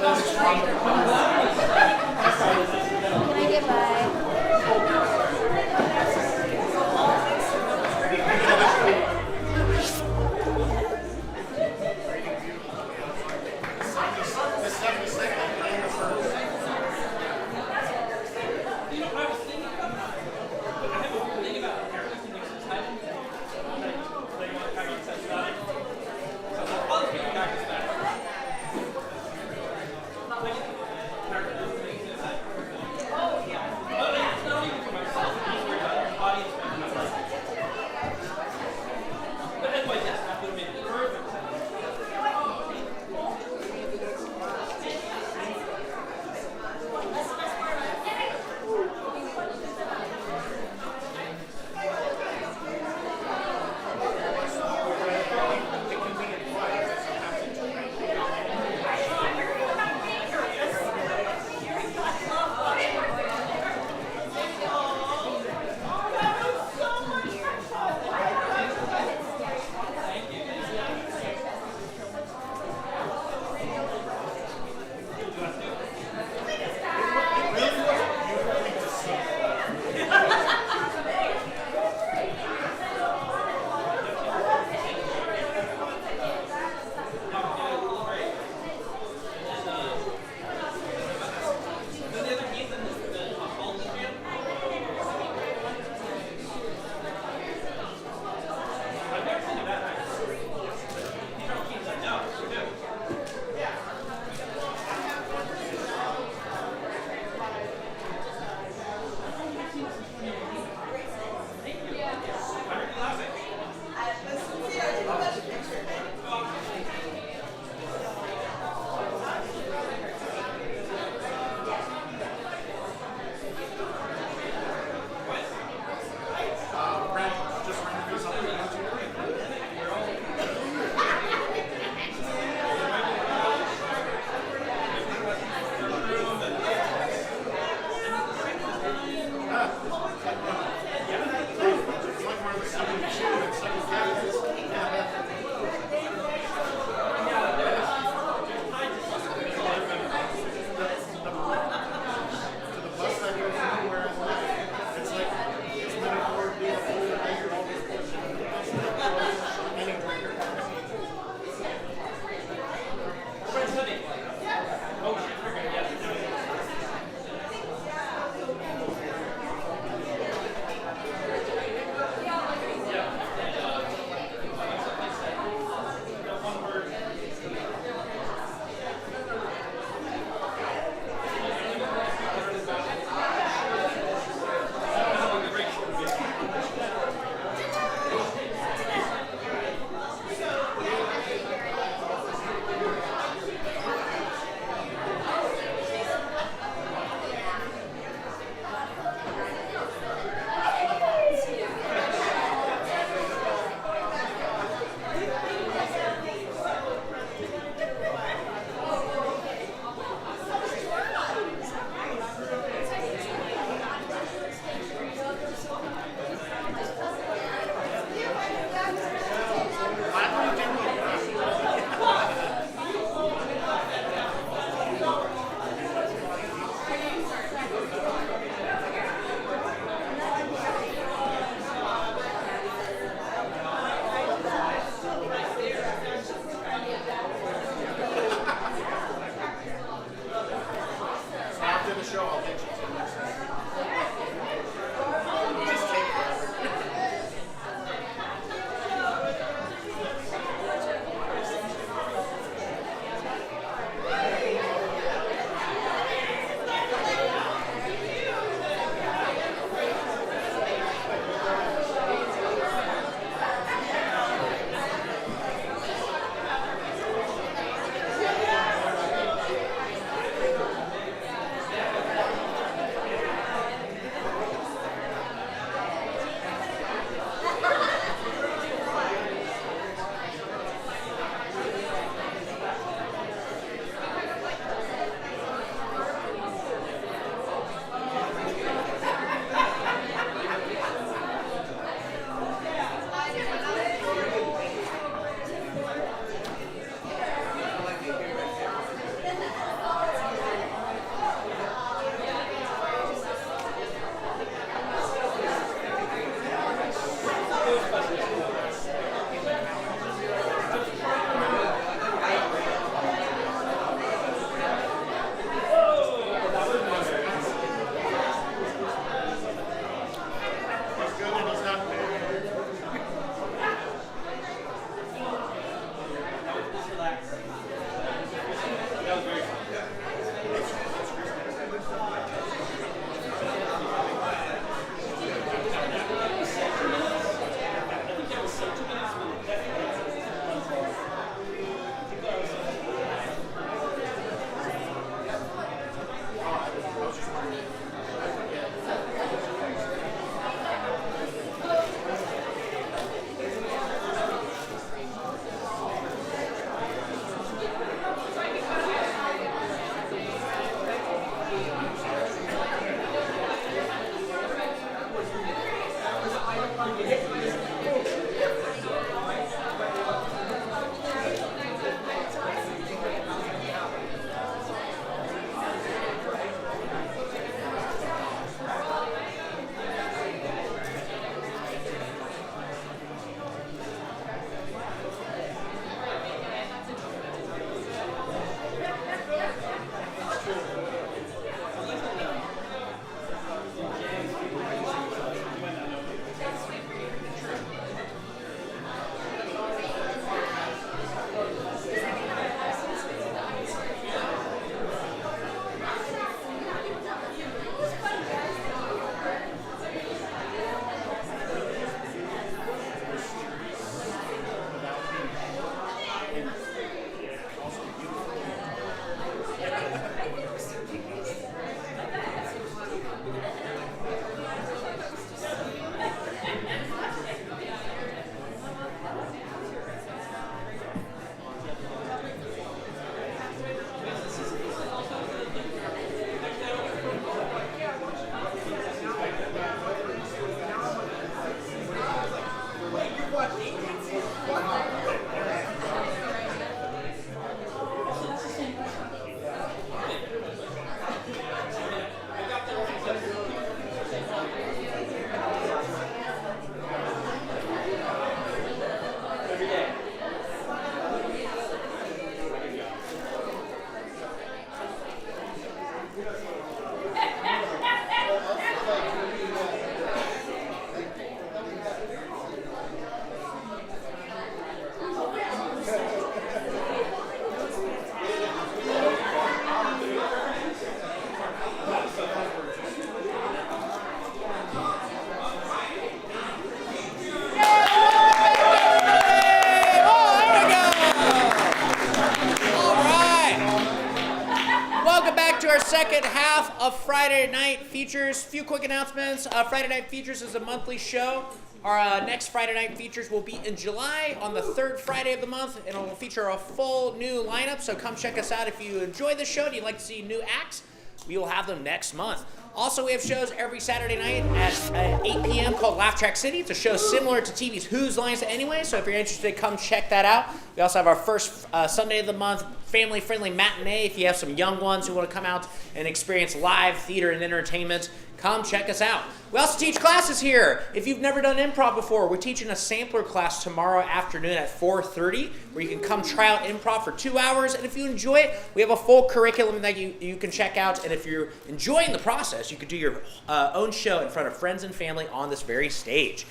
second half of Friday Night Features. Few quick announcements. Friday Night Features is a monthly show. Our next Friday Night Features will be in July on the third Friday of the month, and it will feature a full new lineup, so come check us out if you enjoy the show and you'd like to see new acts. We will have them next month. Also, we have shows every Saturday night at 8 p.m. called Laugh Track City. It's a show similar to TV's Who's Lines Anyway, so if you're interested, come check that out. We also have our first Sunday of the month family-friendly matinee. If you have some young ones who want to come out and experience live theater and entertainment, come check us out. We also teach classes here. If you've never done improv before, we're teaching a sampler class tomorrow afternoon at 4:30, where you can come try out improv for 2 hours. And if you enjoy it, we have a full curriculum that you can check out. And if you're enjoying the process, you can do your own show in front of friends and family on this very stage.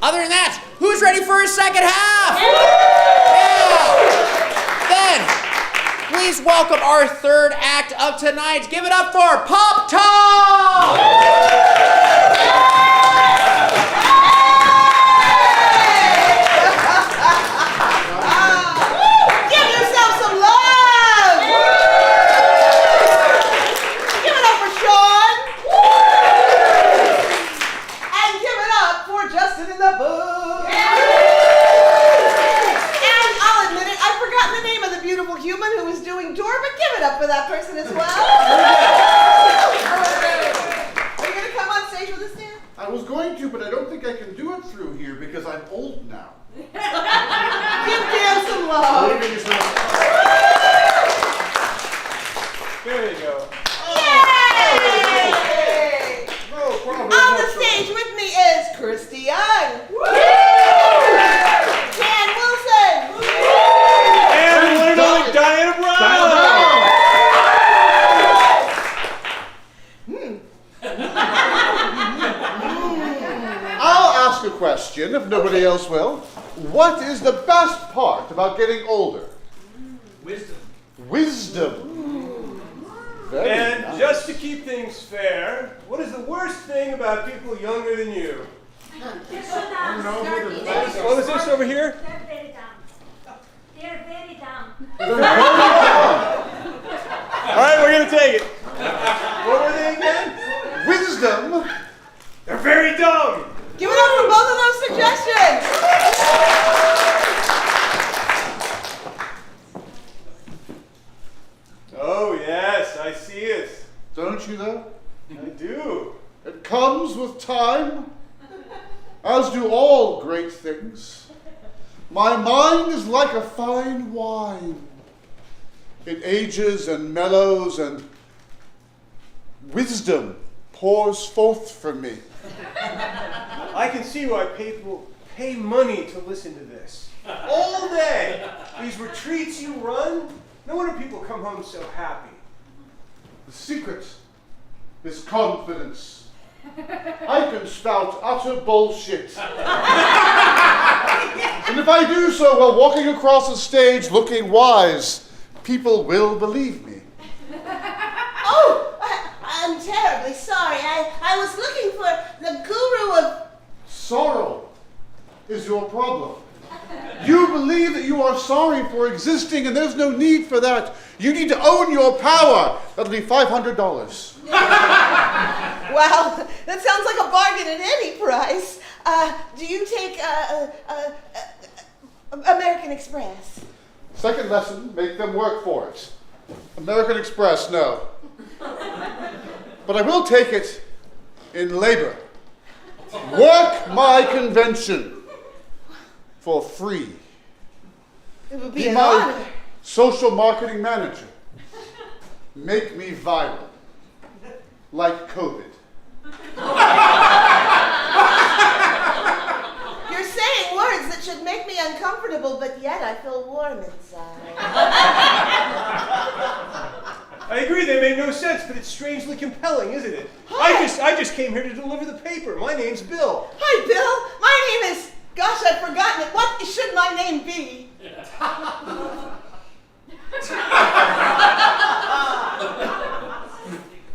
Other than that, who's ready for a second half? Yeah! Then, please welcome our third act of tonight. Give it up for Pop Talk! Up for that person as well. Are you going to come on stage with us, Dan? I was going to, but I don't think I can do it through here because I'm old now. Give Dan some love. There you go. Yay! No problem. On the stage with me is Christy Young. Dan Wilson. And Diana Brown. I'll ask a question if nobody else will. What is the best part about getting older? Wisdom. Wisdom. Very And nice. just to keep things fair, what is the worst thing about people younger than you? What is this over here? They're very dumb. They're very dumb. All right, we're going to take it. What were they again? Wisdom. They're very dumb. Give it up for both of those suggestions. Oh, yes, I see it. Don't you though? I do. It comes with time, as do all great things. My mind is like a fine wine. It ages and mellows, and wisdom pours forth from me. I can see why people pay money to listen to this. All day. These retreats you run, no wonder people come home so happy. The secret is confidence. I can spout utter bullshit. And if I do so while walking across a stage looking wise, people will believe me. Oh, I'm terribly sorry. I was looking for the guru of... Sorrow is your problem. You believe that you are sorry for existing, and there's no need for that. You need to own your power. That'll be $500. Wow, that sounds like a bargain at any price. Do you take American Express? Second lesson, make them work for it. American Express, no. But I will take it in labor. Work my convention for free. It would be Be an my honor. social marketing manager. Make me viral. Like COVID. You're saying words that should make me uncomfortable, but yet I feel warm inside. I agree they make no sense, but it's strangely compelling, isn't it? I just came here to deliver the paper. My name's Bill. Hi, Bill. My name is... Gosh, I've forgotten it. What should my name be?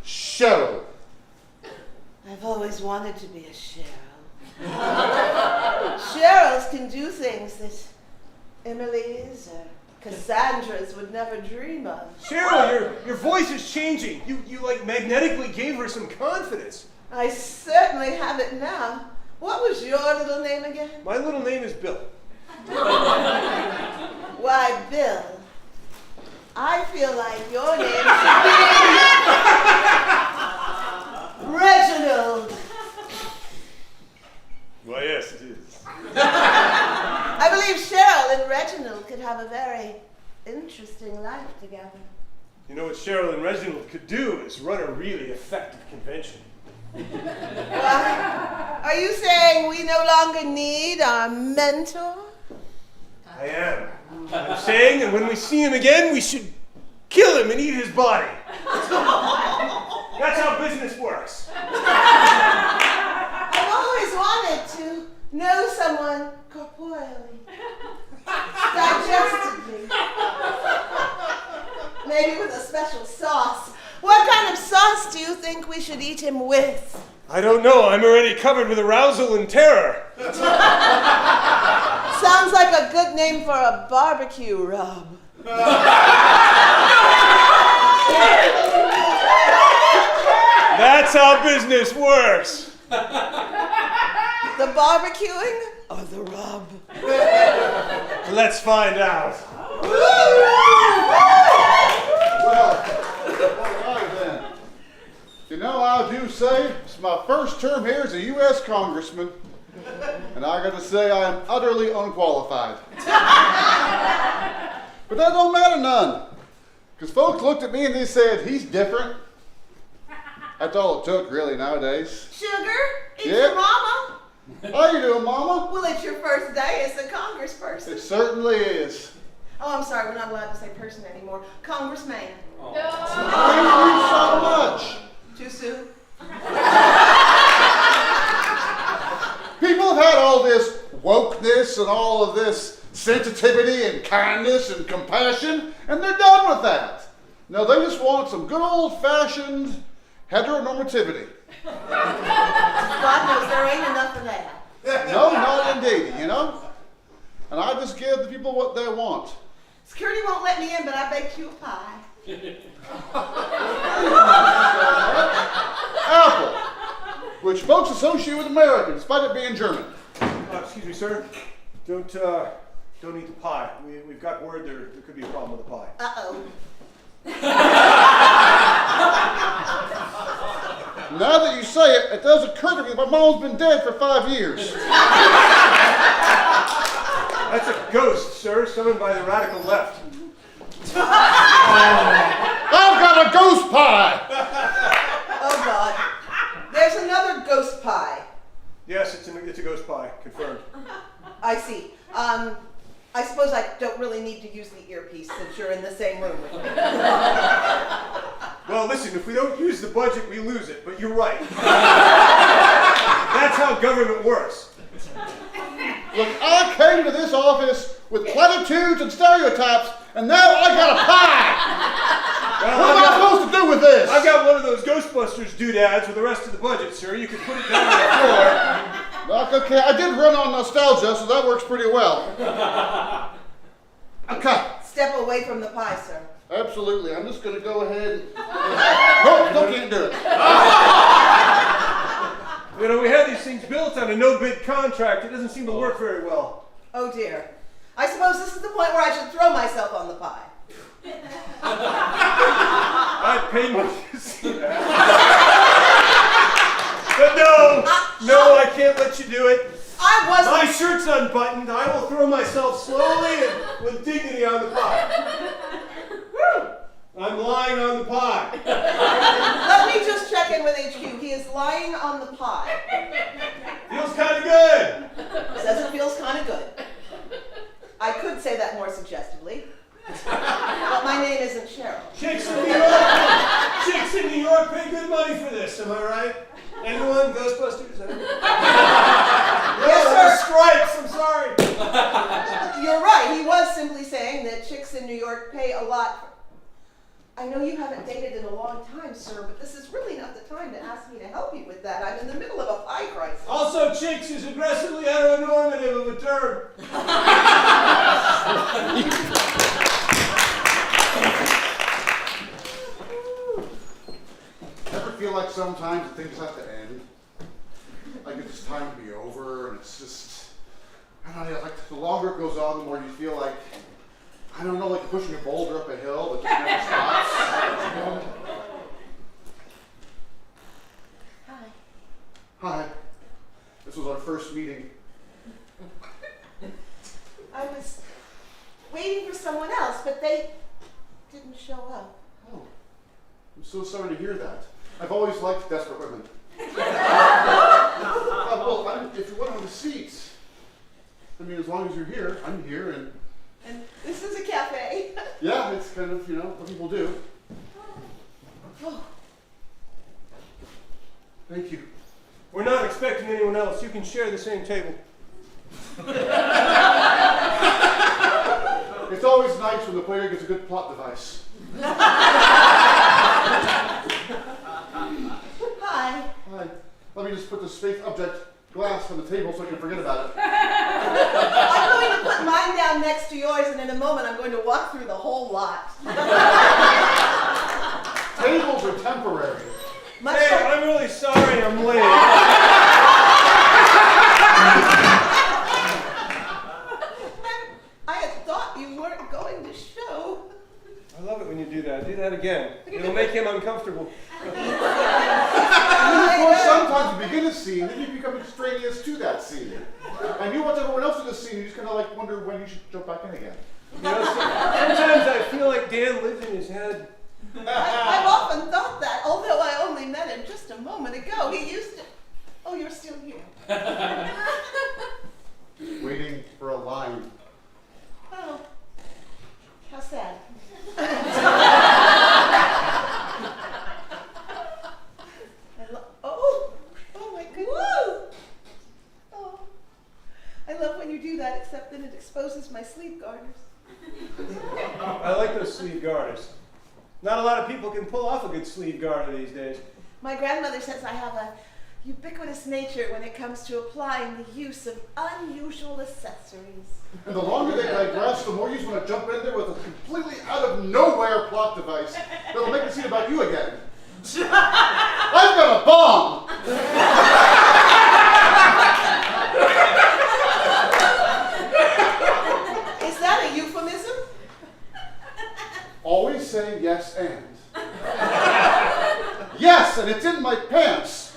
Cheryl. I've always wanted to be a Cheryl. Cheryls can do things that Emily's or Cassandras would never dream of. Cheryl, your voice is changing. You like magnetically gave her some confidence. I certainly have it now. What was your little name again? My little name is Bill. Why, Bill, I feel like your name should be Reginald. Well, yes, it is. I believe Cheryl and Reginald could have a very interesting life together. You know what Cheryl and Reginald could do is run a really effective convention. Are you saying we no longer need our mentor? I am. I'm saying that when we see him again, we should kill him and eat his body. That's how business works. I've always wanted to know someone corporeally, digestively, maybe with a special sauce. What kind of sauce do you think we should eat him with? I don't know. I'm already covered with arousal and terror. Sounds like a good name for a barbecue rub. That's how business works. The barbecuing or the rub? Let's find out. Well, all right then. You know, I do say it's my first term here as a U.S. Congressman, and I got to say I am utterly unqualified. But that don't matter none, because folks looked at me and they said, he's different. That's all it took, really, nowadays. Sugar? It's Yeah. your mama? How you doing, Mama? Well, it's your first day as a congressperson. It certainly is. Oh, I'm sorry, we're not allowed to say person anymore. Congressman. Thank you so much. Too soon? People have had all this wokeness and all of this sensitivity and kindness and compassion, and they're done with that. No, they just want some good old-fashioned heteronormativity. God knows there ain't enough of that. No, not indeed, you know? And I just give the people what they want. Security won't let me in, but I baked you a pie. Apple, which folks associate with America, despite it being German. Excuse me, sir. Don't eat the pie. We've got word there could be a problem with the pie. Uh-oh. Now that you say it, it does occur to me that my mom's been dead for 5 years. That's a ghost, sir, summoned by the radical left. I've got a ghost pie! Oh, God. There's another ghost pie. Yes, it's a ghost pie, confirmed. I see. I suppose I don't really need to use the earpiece since you're in the same room with me. Well, listen, if we don't use the budget, we lose it, but you're right. That's how government works. Look, I came to this office with platitudes and stereotypes, and now I got a pie! Well, what am I supposed to do with this? I've got one of those Ghostbusters doodads with the rest of the budget, sir. You can put it down on the floor. Look, okay, I did run on nostalgia, so that works pretty well. Okay. Step away from the pie, sir. Absolutely. I'm just going to go ahead and... Nope, still can't do it. You know, we had these things built on a no-bid contract. It doesn't seem to work very well. Oh, dear. I suppose this is the point where I should throw myself on the pie. I'd pay money to see that. But no, I can't let you do it. I wasn't... My shirt's unbuttoned. I will throw myself slowly and with dignity on the pie. I'm lying on the pie. Let me just check in with HQ. He is lying on the pie. Feels kind of good. Says it feels kind of good. I could say that more suggestively. But my name isn't Cheryl. Chicks in New York pay good money for this, am I right? Anyone? Ghostbusters? Yes, sir. Stripes, I'm sorry. You're right. He was simply saying that chicks in New York pay a lot. I know you haven't dated in a long time, sir, but this is really not the time to ask me to help you with that. I'm in the middle of a pie crisis. Also, chicks is aggressively heteronormative of a term. sometimes that things have to end. Like it's time to be over, and it's just, I don't know, like the longer it goes on, the more you feel like, I don't know, like you're pushing a boulder up a hill that just never stops. You know? Hi. Hi. This was our first meeting. I was waiting for someone else, but they didn't show up. Oh, I'm so sorry to hear that. I've always liked desperate women. Well, if you want to have a seat, I mean, as long as you're here, I'm here, and this is a cafe. yeah, it's kind of, you know, what people do. Oh. Thank you. We're not expecting anyone else. You can share the same table. It's always nice when the player gets a good plot device. Hi. Hi. Let me just put the space object glass on the table so I can forget about it. I'm going to put mine down next to yours, and in a moment I'm going to walk through the whole lot. Tables are temporary. Hey, I'm really sorry I'm late. I had thought you weren't going to show. I love it when you do that. Do that again. It'll make him uncomfortable. Of course, sometimes you begin a scene, then you become extraneous to that scene. And you watch everyone else in the scene, you just kind of like wonder when you should jump back in again. You know, sometimes I feel like Dan lives in his head. I've often thought that, although I only met him just a moment ago. He used to... Oh, you're still here. Waiting for a line. Oh, how sad. Oh my goodness. Oh, I love when you do that, except then it exposes my sleeve garters. I like those sleeve garters. Not a lot of people can pull off a good sleeve garter these days. My grandmother says I have a ubiquitous nature when it comes to applying the use of unusual accessories. And the longer they digress, the more you just want to jump in there with a completely out of nowhere plot device that'll make a scene about you again. I've got a bomb! Is that a euphemism? Always say yes and. Yes, and it's in my pants.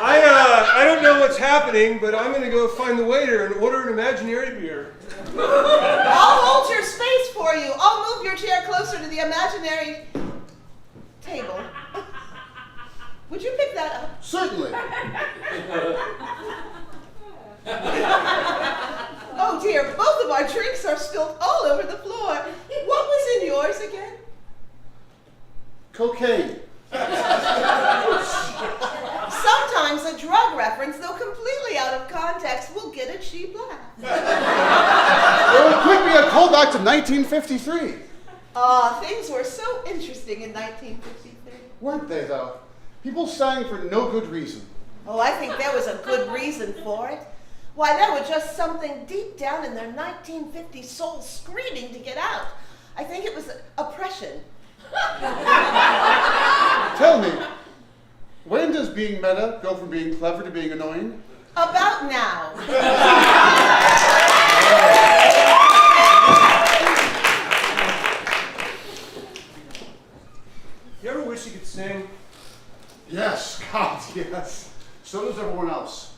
I don't know what's happening, but I'm going to go find the waiter and order an imaginary beer. I'll hold your space for you. I'll move your chair closer to the imaginary table. Would you pick that up? Certainly. Oh dear, both of our drinks are spilled all over the floor. What was in yours again? Cocaine. Sometimes a drug reference, though completely out of context, will get a cheap laugh. Or it could be a callback to 1953. Things were so interesting in 1953. Weren't they, though? People sang for no good reason. Oh, I think there was a good reason for it. Why, there was just something deep down in their 1950 soul screaming to get out. I think it was oppression. Tell me, when does being meta go from being clever to being annoying? About now. You ever wish you could sing? Yes, God, yes. So does everyone else.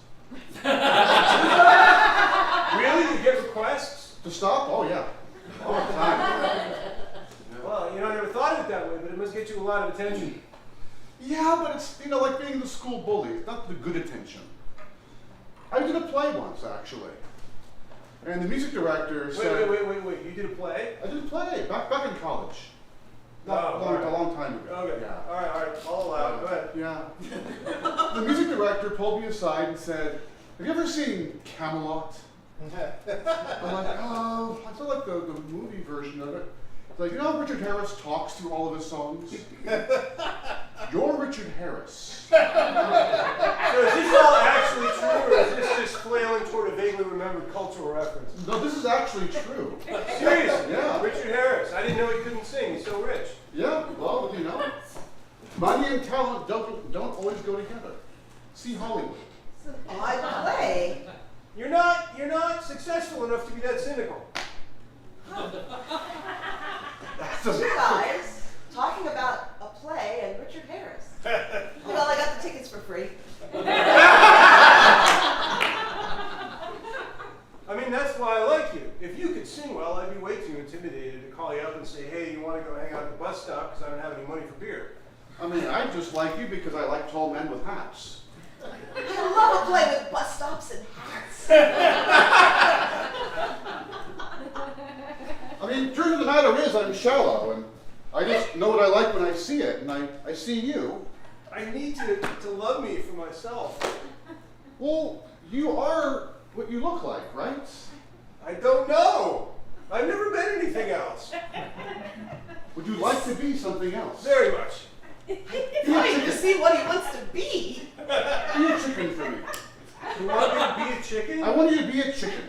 Really? You get requests? To stop? Oh, yeah. All the time. Well, you know, I never thought of it that way, but it must get you a lot of attention. Yeah, but it's, you know, like being the school bully. It's not the good attention. I did a play once, actually. And the music director said... Wait. You did a play? I did a play back in college. A long time ago. Okay. Yeah. All right. I'll allow it. Go ahead. Yeah. The music director pulled me aside and said, "Have you ever seen Camelot?" I'm like, "Oh, I feel like the movie version of it." It's like, you know how Richard Harris talks through all of his songs? You're Richard Harris. So is this all actually true, or is this just flailing toward a vaguely remembered cultural reference? No, this is actually true. Seriously? Yeah. Richard Harris. I didn't know he couldn't sing. He's so rich. Yeah, well, bus stop because I don't have any money for beer. I mean, I just like you because I like tall men with hats. I love to play with bus stops and hats. I mean, truth of the matter is I'm shallow, and I just know what I like when I see it, and I see you. I need to love me for myself. Well, you are what you look like, right? I don't know. I've never been anything else. Would you like to be something else? Very much. Trying to see what he wants to be. Be a chicken for me. You want me to be a chicken? I want you to be a chicken.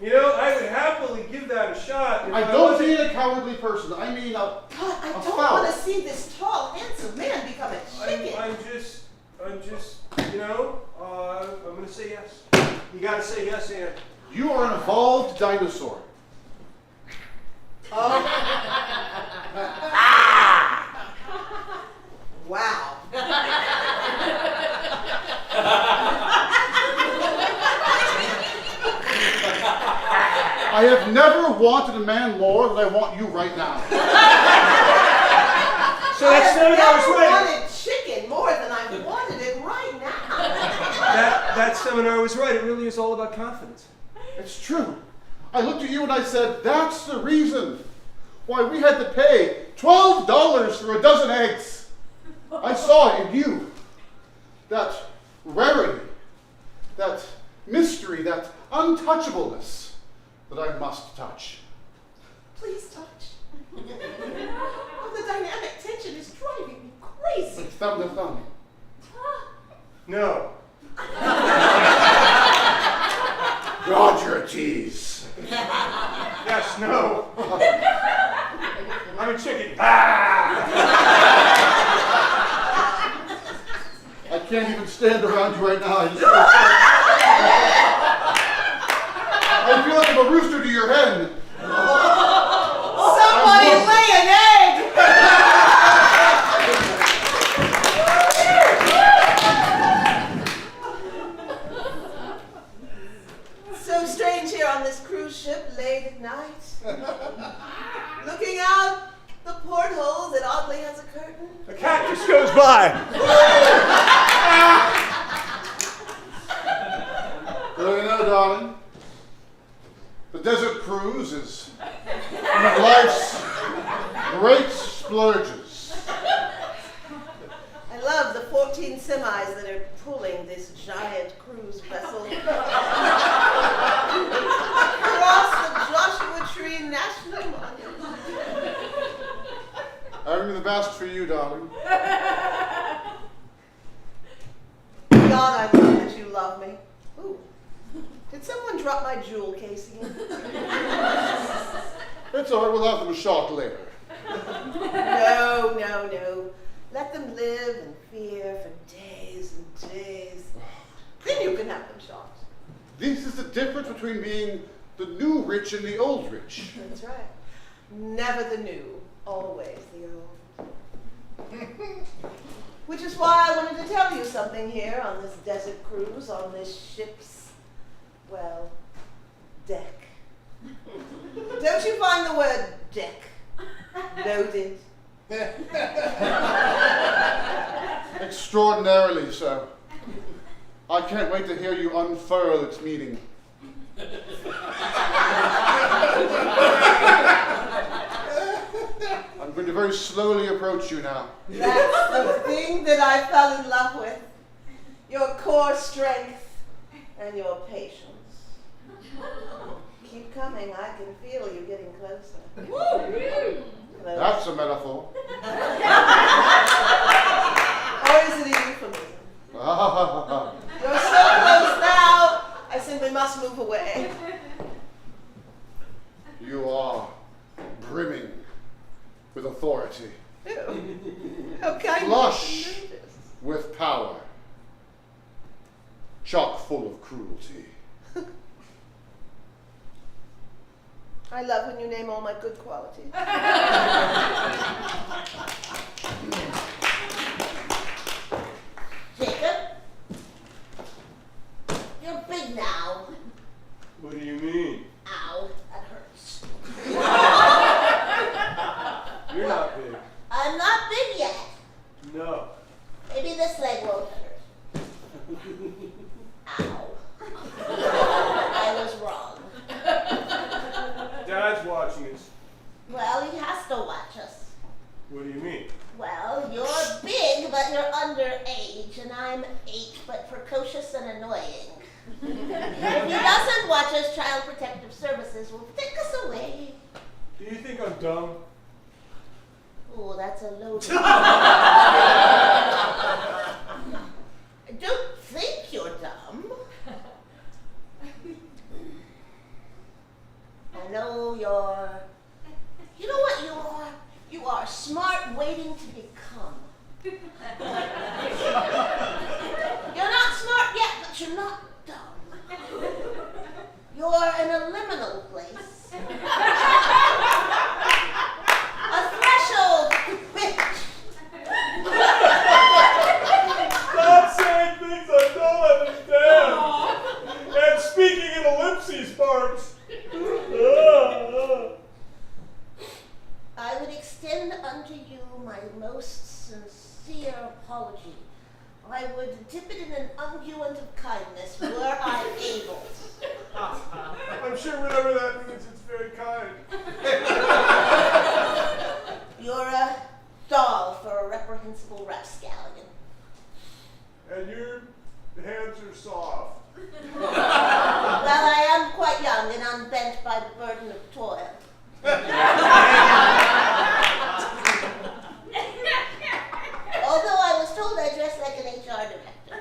You know, I would happily give that a shot. If I don't mean a cowardly person. I mean a God, I a don't fowl. want to see this tall, handsome man become a chicken. I'm just, you know, I'm gonna say yes. You gotta say yes, Ann. You are an evolved dinosaur. Oh. Wow. I have never wanted a man more than I want you right now. So that seminar was I right. wanted chicken more than I wanted it right now. That seminar was right. It really is all about confidence. It's true. I looked at you and I said, that's the reason why we had to pay $12 for a dozen eggs. I saw it in you. That rarity, that mystery, that untouchableness that I must touch. Please touch. Oh, the dynamic tension is driving me crazy. Like thumb to thumb. No. God, you're a tease. Yes, no. I'm a chicken. I can't even stand around you right now. I feel like I'm a rooster to your hen. Somebody lay an egg! So strange here on this cruise ship late at night. Looking out the porthole that oddly has a curtain. A cat just goes by. Well, you know, darling, the desert cruise is one of life's great splurges. I love the 14 semis that are pulling this giant cruise vessel across the Joshua Tree National Monument. Only the best for you, darling. God, I love that you love me. Ooh. Did someone drop my jewel case again? It's all right, we'll have them shot later. No, no, no. Let them live in fear for days and days. Then you can have them shot. This is the difference between being the new rich and the old rich. That's right. Never the new, always the old. Which is why I wanted to tell you something here on this desert cruise, on this ship's, well, deck. Don't you find the word deck loaded? Extraordinarily so. I can't wait to hear you unfurl its meaning. I'm going to very slowly approach you now. That's the thing that I fell in love with. Your core strength and your patience. Keep coming. I can feel you getting closer. Close. That's a metaphor. Or is it a euphemism? You're so close now, I simply must move away. You are brimming with authority. Ew. How kind Flush of you. with power. Chock full of cruelty. I love when you name all my good qualities. Jacob, you're big now. What do you mean? Ow, that hurts. You're not big. I Maybe this leg won't hurt. Ow. I was wrong. Dad's watching us. Well, he has to watch us. What do you mean? Well, you're big, but you're underage, and I'm 8, but precocious and annoying. If he doesn't watch us, Child Protective Services will take us away. Do you think I'm dumb? Oh, that's a loaded. I don't think you're dumb. I know you're. You know what you are? You are smart waiting to become. You're not smart yet, but you're not dumb. You're in a liminal place. A threshold to which. Stop saying things I don't understand. And speaking in ellipses parts. I would extend unto you my most sincere apology. I would dip it in an unguent of kindness were I able. I'm sure whatever that means, it's very kind. You're a doll for a reprehensible rapscallion. And your hands are soft. Well, I am quite young and unbent by the burden of toil. Although I was told I dress like an HR director.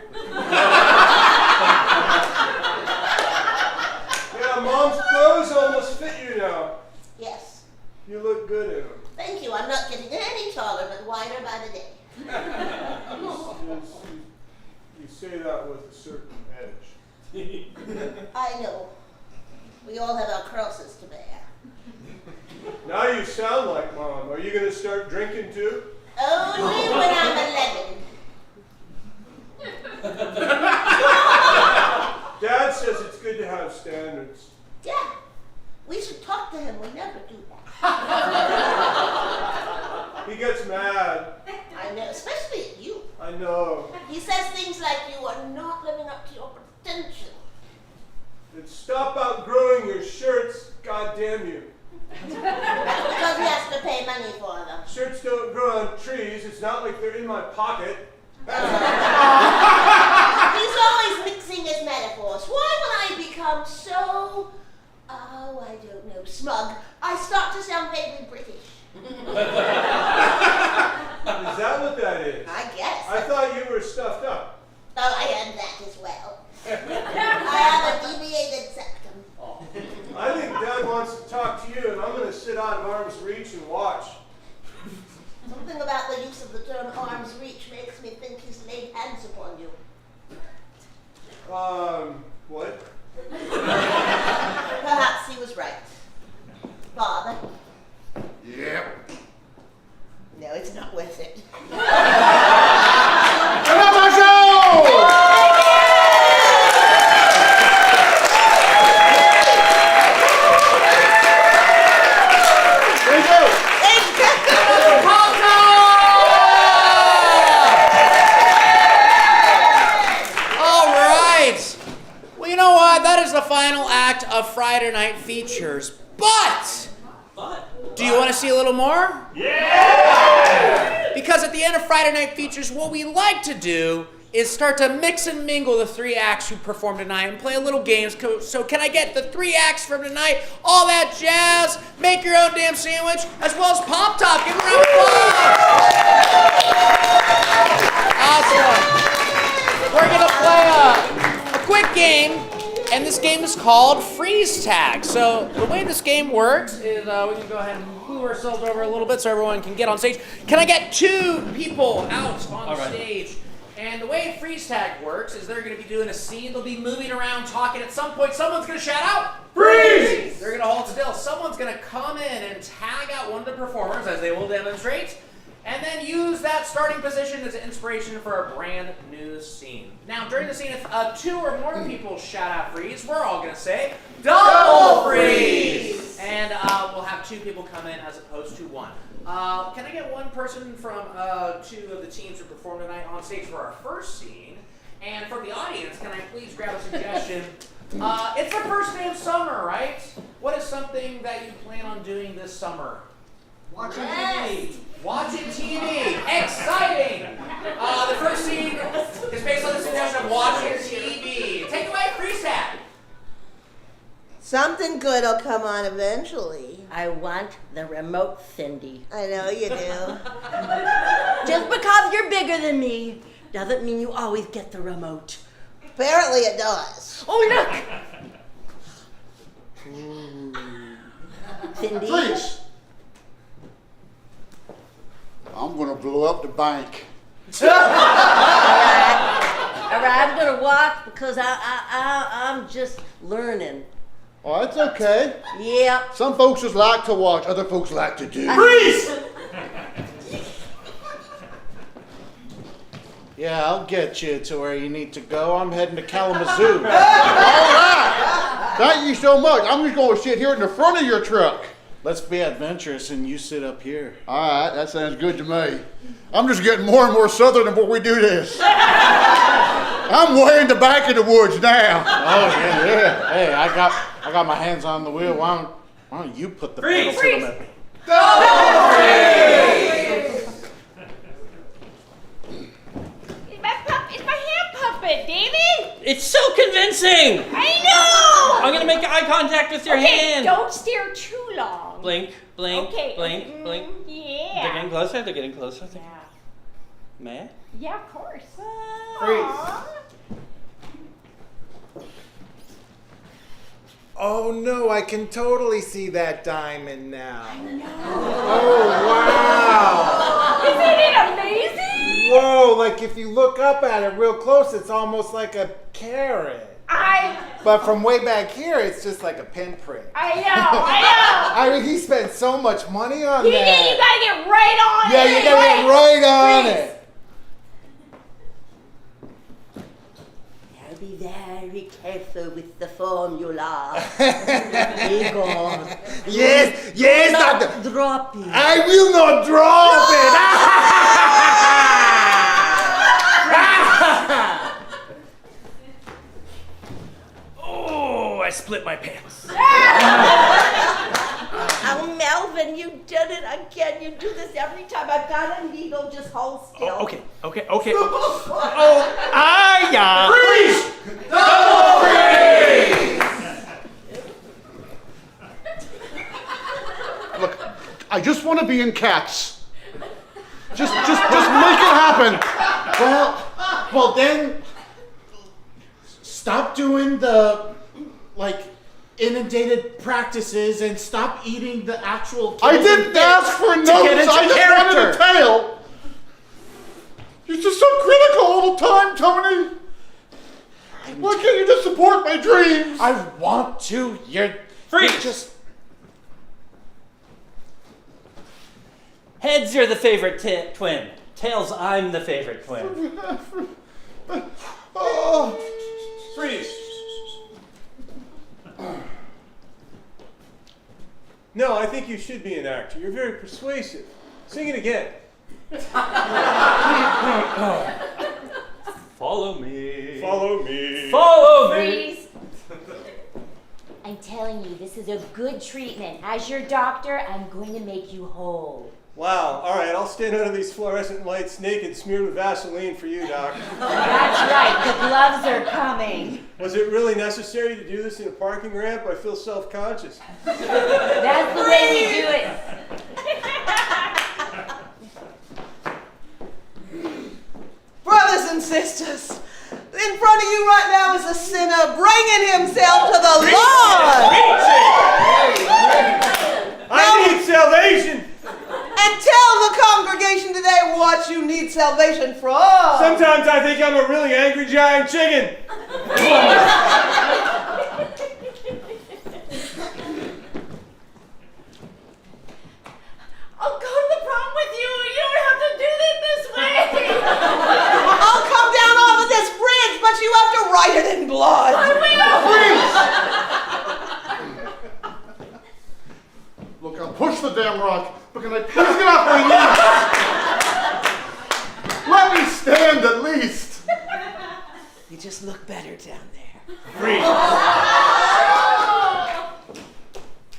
Yeah, Mom's clothes almost fit you now. Yes. You look good in them. Thank you. I'm not getting any taller, but wider by the day. You say that with a certain edge. I know. We all have our crosses to bear. Now you sound like Mom. Are you going to start drinking too? Only when I'm 11. Dad says it's good to have standards. Yeah. We should talk to him. We never do that. He gets mad. I know, especially at you. I know. He says things like you are not living up to your potential. And stop outgrowing your shirts, God damn you. That's because he has to pay money for them. Shirts don't grow on trees. It's not like they're in my pocket. He's always mixing his metaphors. Why when I become so, I don't know, smug, I start to sound vaguely British. Is that what that is? I guess. I thought you were stuffed up. Oh, I am that as well. I have a deviated septum. I think Dad wants to talk to you, and I'm going to sit out of arm's reach and watch. Something about the use of the term arm's reach makes me think he's laid hands upon you. What? Perhaps he was right. Father? Yep. No, it's not worth it. Final act of Friday Night Features, but do you want to see a little more? Yeah! Because at the end of Friday Night Features, what we like to do is start to mix and mingle the 3 acts who perform tonight and play a little games. So can I get the 3 acts from tonight? All that jazz, make your own damn sandwich, as well as Pop Top. Give them a round of applause. Awesome. We're gonna play a quick game. And this game is called Freeze Tag. So the way this game works is we can go ahead and move ourselves over a little bit so everyone can get on stage. Can I get 2 people out on stage? And the way Freeze Tag works is they're going to be doing a scene. They'll be moving around, talking. At some point, someone's going to shout out, "Freeze!" They're going to hold still. Someone's going to come in and tag out one of the performers, as they will demonstrate, and then use that starting position as inspiration for a brand new scene. Now, during the scene, if 2 or more people shout out freeze, we're all going to say double freeze! And we'll have 2 people come in as opposed to 1. Can I get one person from two of the teams who performed tonight on stage for our first scene? And from the audience, can I please grab a suggestion? It's the first day of summer, right? What is something that you plan on doing this summer? Watching TV. Watching TV. Exciting! The first scene is based on the suggestion of watching TV. Take away Freesat. Something good will come on eventually. I want the remote, Cindy. I know you do. Just because you're bigger than me doesn't mean you always get the remote. Apparently it does. Oh, look! Cindy? Freeze! I'm gonna blow up the bank. All right, I'm gonna watch because I'm just learning. Oh, that's okay. Yep. Some folks just like to watch, other folks like to do. Freeze! Yeah, I'll get you to where you need to go. I'm heading to Kalamazoo. All right! Thank you so much. I'm just gonna sit here in the front of your truck. Let's be adventurous and you sit up here. All right, that sounds good to me. I'm just getting more and more southern before we do this. I'm way in the back of the woods now. Oh, yeah. Hey, I got my hands on the wheel. Why don't you put the pedal to the metal? It's my hand puppet, Davy! It's so convincing! I know! I'm gonna make eye contact with your hand. Don't stare too long. Blink, blink, Okay. blink, blink. Yeah. They're getting closer, they're getting closer. May I? Yeah, of course. Oh no, I can totally see that diamond now. Oh wow! Isn't it amazing? Whoa, like if you look up at it real close, it's almost like a carrot. But from way back here, it's just like a pinprick. I know. I mean, he spent so much money on You that. gotta get right on it. Yeah, you gotta get right on it. I'll be very careful with the formula. Egon. Yes, Do not doctor. drop it. I will not drop it. Oh, I split my pants. Oh, Melvin, you did it again. You do this every time. I've got a needle. Just hold still. Oh, okay. Oh, yeah. Freeze! Double freeze! Look, I just want to be in Cats. Just make it happen. Well, then stop doing the inundated practices and stop eating the actual. I didn't ask for notes. I just wanted a tail. You're just so critical all the time, Tony. Why can't you just support my dreams? I want to. You're Freeze! Heads, you're the favorite twin. Tails, I'm the favorite twin. Oh. Freeze. No, I think you should be an actor. You're very persuasive. Sing it again. Follow me. Follow me. Follow me. Freeze. I'm telling you, this is a good treatment. As your doctor, I'm going to make you whole. Wow. All right, I'll stand under these fluorescent lights naked, smeared with Vaseline for you, Doc. That's right. The gloves are coming. Was it really necessary to do this in a parking ramp? I feel self-conscious. That's the way we do it. Brothers and sisters, in front of you right now is a sinner bringing himself to the Lord. I need salvation. And tell the congregation today what you need salvation from. Sometimes I think I'm a really angry giant chicken. I'll go to the prom with you. You don't have to do it this way. I'll come down off of this bridge, but you have to write it in blood. I will. Look, I'll push the damn rock, but can I please get off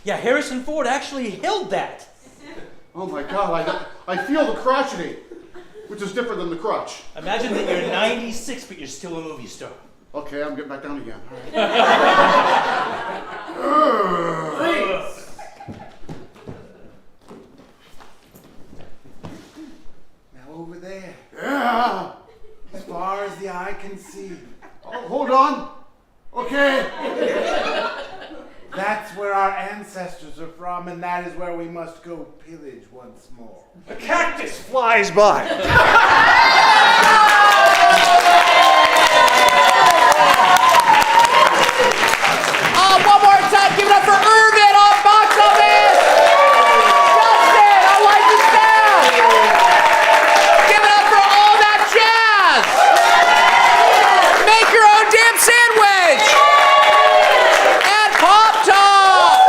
Yeah, Harrison Ford actually held that. Oh my God, I feel the crotchety, which is different than the crotch. Imagine that you're 96, but you're still a movie star. Okay, I'm getting back down again. Freeze! Now over there. Yeah. As far as the eye can see. Oh, hold on. Okay. That's where our ancestors are from, and that is where we must go pillage once more. A cactus flies by. One more time, give it up for Irvin on box office. Justin, I like this down. Give it up for all that jazz. Make your own damn sandwich. And Pop Top.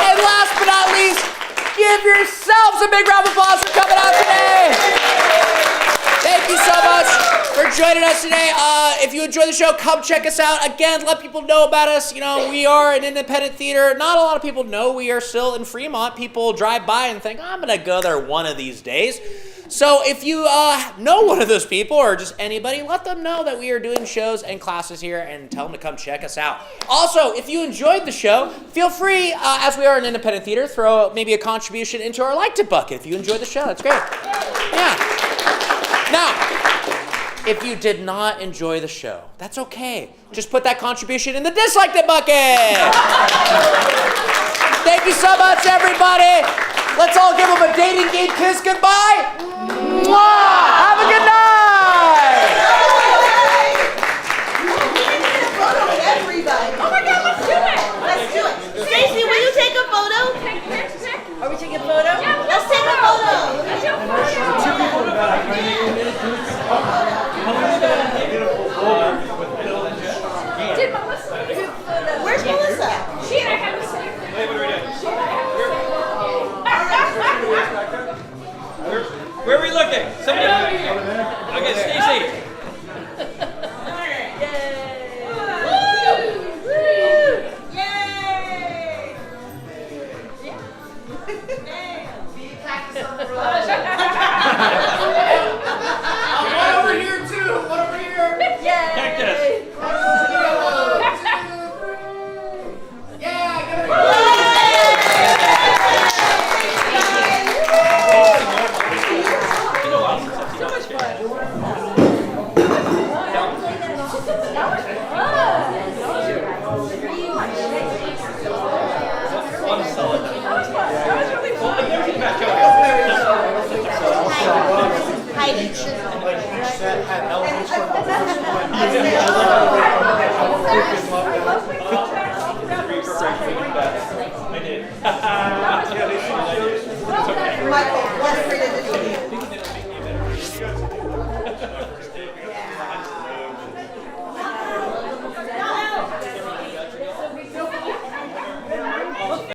And last but not least, give yourselves a big round of applause for coming out today. Thank you so much for joining us today. If you enjoy the show, come check us out. Again, let people know about us. You know, we are an independent theater. Not a lot of people know we are still in Fremont. People drive by and think, I'm going to go there one of these days. So if you know one of those people or just anybody, let them know that we are doing shows and classes here and tell them to come check us out. Also, if you enjoyed the show, feel free, as we are an independent theater, throw maybe a contribution into our Liked It bucket. If you enjoyed the show, that's great. Yeah. Now, if you did not enjoy the show, that's okay. Just put that contribution in the Disliked It bucket. Thank you so much, everybody. Let's all give them a dating game kiss goodbye. Mwah! Have a good night. Everybody.